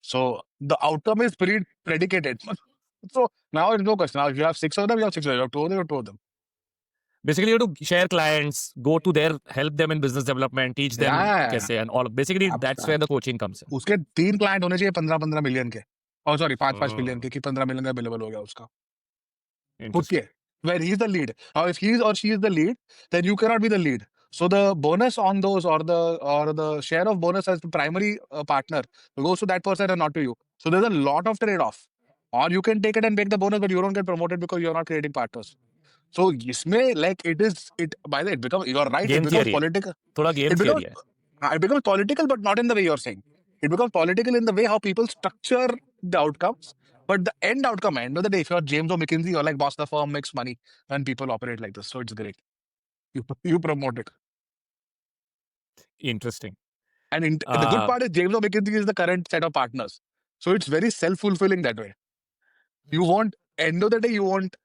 So the outcome is predicated. So now it's no question. Now if you have 6 of them, you have 6 of them. You have 2 of them, you have 2 of them. Basically you have to share clients, go to their, help them in business development, teach them Yeah. कैसे and all. Basically that's where the coaching comes in. उसके 3 client होने चाहिए 15 million के. और sorry 5 million Hmm. के, कि 15 million का billable हो गया उसका. खुद Interesting. के. Where he's the lead. Now if he or she is the lead, then you cannot be the lead. So the bonus on those or the share of bonus as the primary partner goes to that person and not to you. So there's a lot of trade-off. Or you can take it and make the bonus, but you don't get promoted because you're not creating partners. So इसमें like by the way, it becomes, you're right, Game it becomes theory है. political. थोड़ा It game becomes theory है. it becomes political, but not in the way you're saying. It becomes political in the way how people structure the outcomes. But the end outcome, end of the day, if you're James or McKinsey, you're like, boss, the firm makes money when people operate like this. So it's great. You promote it. Interesting. And the good part is James or McKinsey is the current set of partners. So it's very self-fulfilling that way. You won't, end of the day, you won't,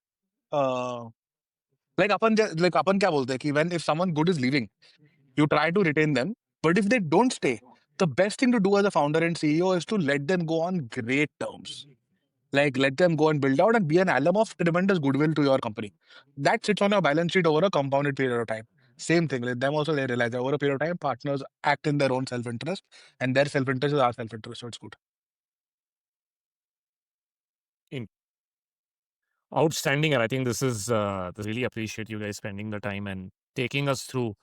like अपन क्या बोलते हैं कि when if someone good is leaving, you try to retain them. But if they don't stay, the best thing to do as a founder and CEO is to let them go on great terms. Like let them go and build out and be an alum of tremendous goodwill to your company. That sits on your balance sheet over a compounded period of time. Same thing. Let them also realize that over a period of time, partners act in their own self-interest, and their self-interest is our self-interest. So it's good. Outstanding, and I think this is really appreciate you guys spending the time and taking us through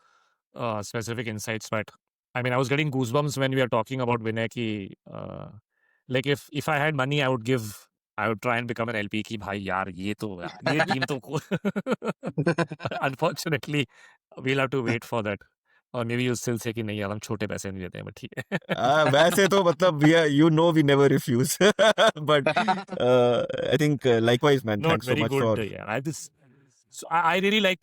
specific insights. But I mean, I was getting goosebumps when we were talking about Vinay ki, like if I had money, I would try and become an LP ki bhai yaar ye team to unfortunately we'll have to wait for that. Or maybe you still say कि नहीं यार हम छोटे पैसे नहीं देते हैं, but ठीक है. वैसे तो मतलब we never refuse. But I think likewise, man. Not Thanks so very much good. for. Yeah, I really like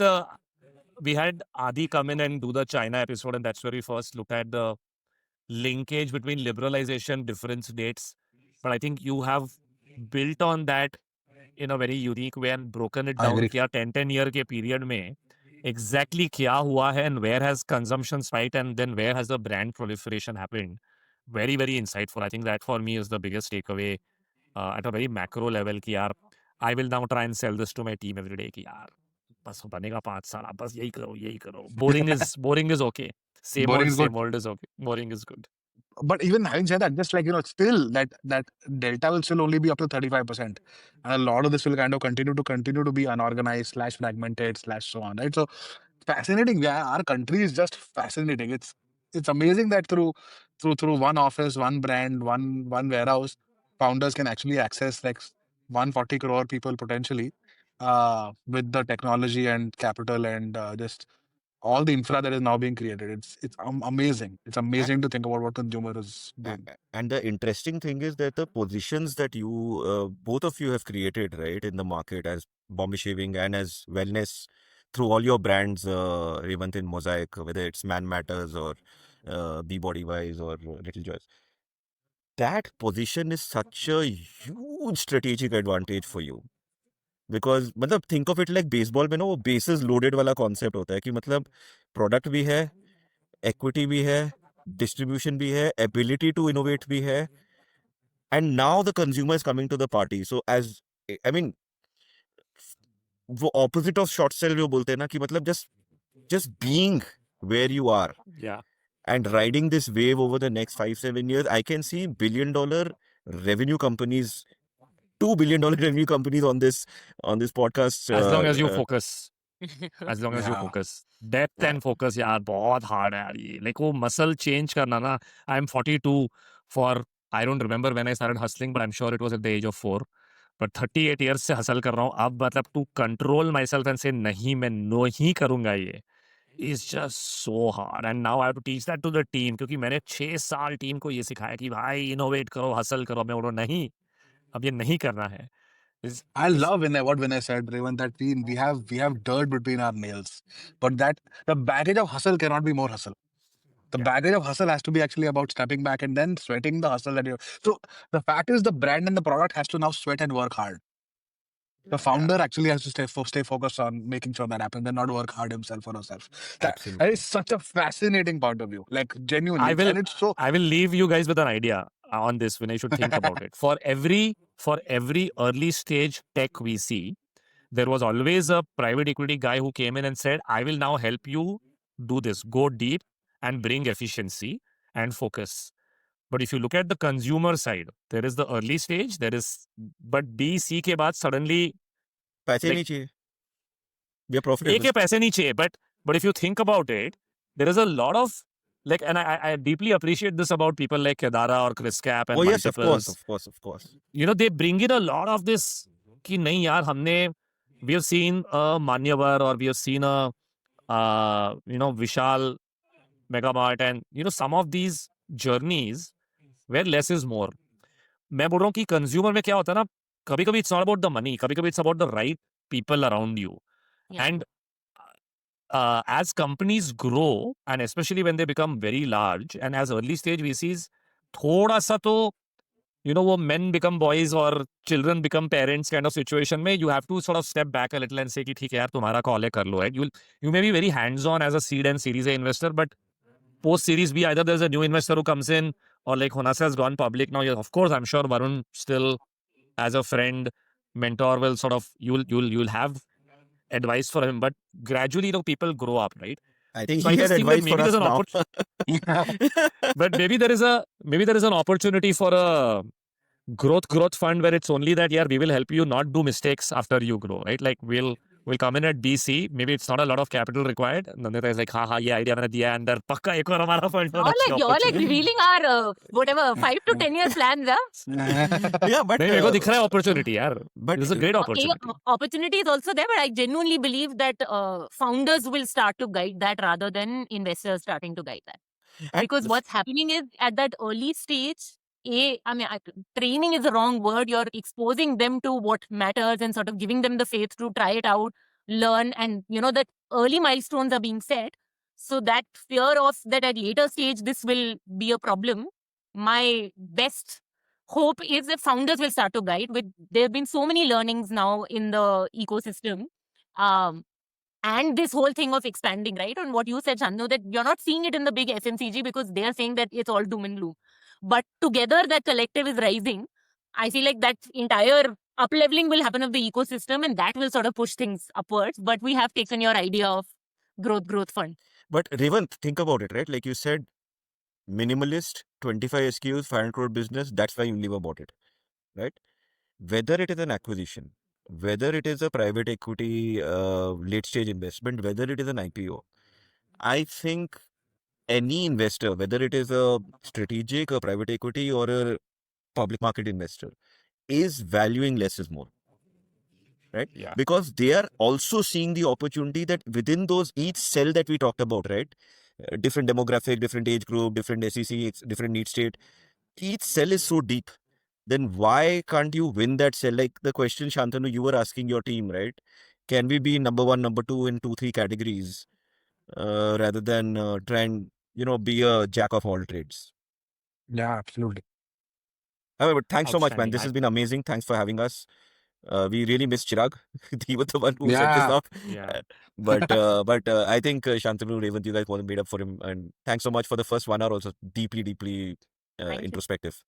we had Adi come in and do the China episode, and that's where we first looked at the linkage between liberalization, difference dates. But I think you have built on that in a very unique way and broken it I down agree. किया 10 year के period में exactly kya hua hai and where has consumption spiked and then where has the brand proliferation happened. Very, very insightful. I think that for me is the biggest takeaway at a very macro level कि यार I will now try and sell this to my team every day कि यार बस बनेगा 5 साल आप बस यही करो. Boring is okay. Boring is good. Same old is okay. Boring is good. But even having said that, just like, still that delta will still only be up to 35%. And a lot of this will kind of continue to be unorganized / fragmented / so on, right? So fascinating. Yeah, our country is just fascinating. It's amazing that through one office, one brand, one warehouse, founders can actually access like 140 crore people potentially, with the technology and capital and just all the infra that is now being created. It's amazing. It's amazing to think about what consumer is doing. And the interesting thing is that the positions that you, both of you have created, right, in the market as Bombay Shaving and as wellness through all your brands, Revant in Mosaic, whether it's Man Matters or Be Body Wise or Little Joys. That position is such a huge strategic advantage for you. Because मतलब think of it like baseball में ना वो basis loaded वाला concept होता है कि मतलब product भी है, इक्विटी भी है, डिस्ट्रीब्यूशन भी है, एबिलिटी टू इनोवेट भी है, and now the consumer is coming to the party. So as I mean वो ऑपोजिट ऑफ शॉर्ट सेल जो बोलते हैं ना कि मतलब just being where you are Yeah. and riding this wave over the next 5-7 years, I can see $1 billion revenue companies, $2 billion revenue companies on this podcast. As long as you focus. As long as you Yeah. focus. Depth and focus यार बहुत hard है यार ये. Like वो muscle change करना ना. I'm 42 for I don't remember when I started hustling, but I'm sure it was at the age of 4. But 38 years से hustle कर रहा हूँ. अब मतलब to control myself and say नहीं मैं नहीं करूँगा ये. Is just so hard. And now I have to teach that to the team क्योंकि मैंने 6 साल टीम को ये सिखाया कि भाई इनोवेट करो, हसल करो. मैं बोल रहा हूँ नहीं, अब ये नहीं करना है. I love when I said, Revan, that we have dirt between our nails, but that the baggage of hustle cannot be more hustle. The Yeah. baggage of hustle has to be actually about stepping back and then sweating the hustle that you. So the fact is, the brand and the product has to now sweat and work hard. The founder actually has to stay focused on making sure that happens and not work hard himself or herself. That Absolutely. is such a fascinating point of view. Like genuinely, and it's so. I will leave you guys with an idea on this when I should think about it. For every early stage tech we see, there was always a private equity guy who came in and said, I will now help you do this, go deep and bring efficiency and focus. But if you look at the consumer side, there is the early stage, but B, C के बाद suddenly पैसे like- नहीं चाहिए. We are A profitable. के पैसे नहीं चाहिए, but if you think about it, there is a lot of like, and I deeply appreciate this about people like Kedara or Chris Cap and Oh yes, of multiples. course. You know, they bring in a lot of this कि नहीं यार हमने we have seen a Manyavar or we have seen a Vishal Megamart and some of these journeys where less is more. मैं बोल रहा हूँ कि consumer में क्या होता है ना, कभी-कभी it's not about the money, कभी-कभी it's about the right people around you. Yeah. And as companies grow, and especially when they become very large, and as early stage VCs, थोड़ा सा तो वो men become boys or children become parents kind of situation में you have to sort of step back a little and say कि ठीक है यार तुम्हारा call है कर लो, right? You may be very hands on as a seed and series A investor, but post series B either there's a new investor who comes in or like Honasa has gone public now. Of course, I'm sure Varun still as a friend, mentor will sort of you'll have advice for him, but gradually people grow up, right? I think So he I had just think that advice for maybe us there's an now. But maybe there is an opportunity for a growth fund where it's only that we will help you not do mistakes after you grow, right? Like we'll come in at BC, maybe it's not a lot of capital required. Nandita is like हाँ ये idea मैंने दिया अंदर पक्का एक और हमारा fund होना चाहिए You're like opportunity. revealing our whatever 5 to 10 year plans, huh? Yeah, but नहीं मेरे को दिख रहा है opportunity यार. but It's a great opportunity. Opportunity is also there, but I genuinely believe that founders will start to guide that rather than investors starting to guide that. and Because what's happening is at that early stage, training is the wrong word. You're exposing them to what matters and sort of giving them the faith to try it out, learn, and that early milestones are being set. So that fear of that at later stage this will be a problem. My best hope is that founders will start to guide. There have been so many learnings now in the ecosystem. And this whole thing of expanding, right? And what you said, Shantanu, that you're not seeing it in the big FMCG because they're saying that it's all doom and gloom. But together, that collective is rising. I feel like that entire up leveling will happen of the ecosystem, and that will sort of push things upwards. But we have taken your idea of growth fund. But Revant, think about it, right? Like you said, minimalist, 25 SKUs, 500 crore business. That's why Unilever bought it, right? Whether it is an acquisition, whether it is a private equity late stage investment, whether it is an IPO, I think any investor, whether it is a strategic, a private equity, or a public market investor, is valuing less is more, right? Yeah. Because they are also seeing the opportunity that within those each cell that we talked about, right? Different demographic, different age group, different SEC, different need state. Each cell is so deep. Then why can't you win that cell? Like the question, Shantanu, you were asking your team, right? Can we be number one, number two in 2, 3 categories rather than try and be a jack of all trades? Yeah, absolutely. But thanks so much, man. Outstanding. This has been amazing. Thanks for having us. We really missed Chirag. He was the one who set this Yeah. up. Yeah. But I think Shantanu, Revant, you guys more than made up for him. And thanks so much for the first 1 hour also. Deeply, deeply Thank you. introspective.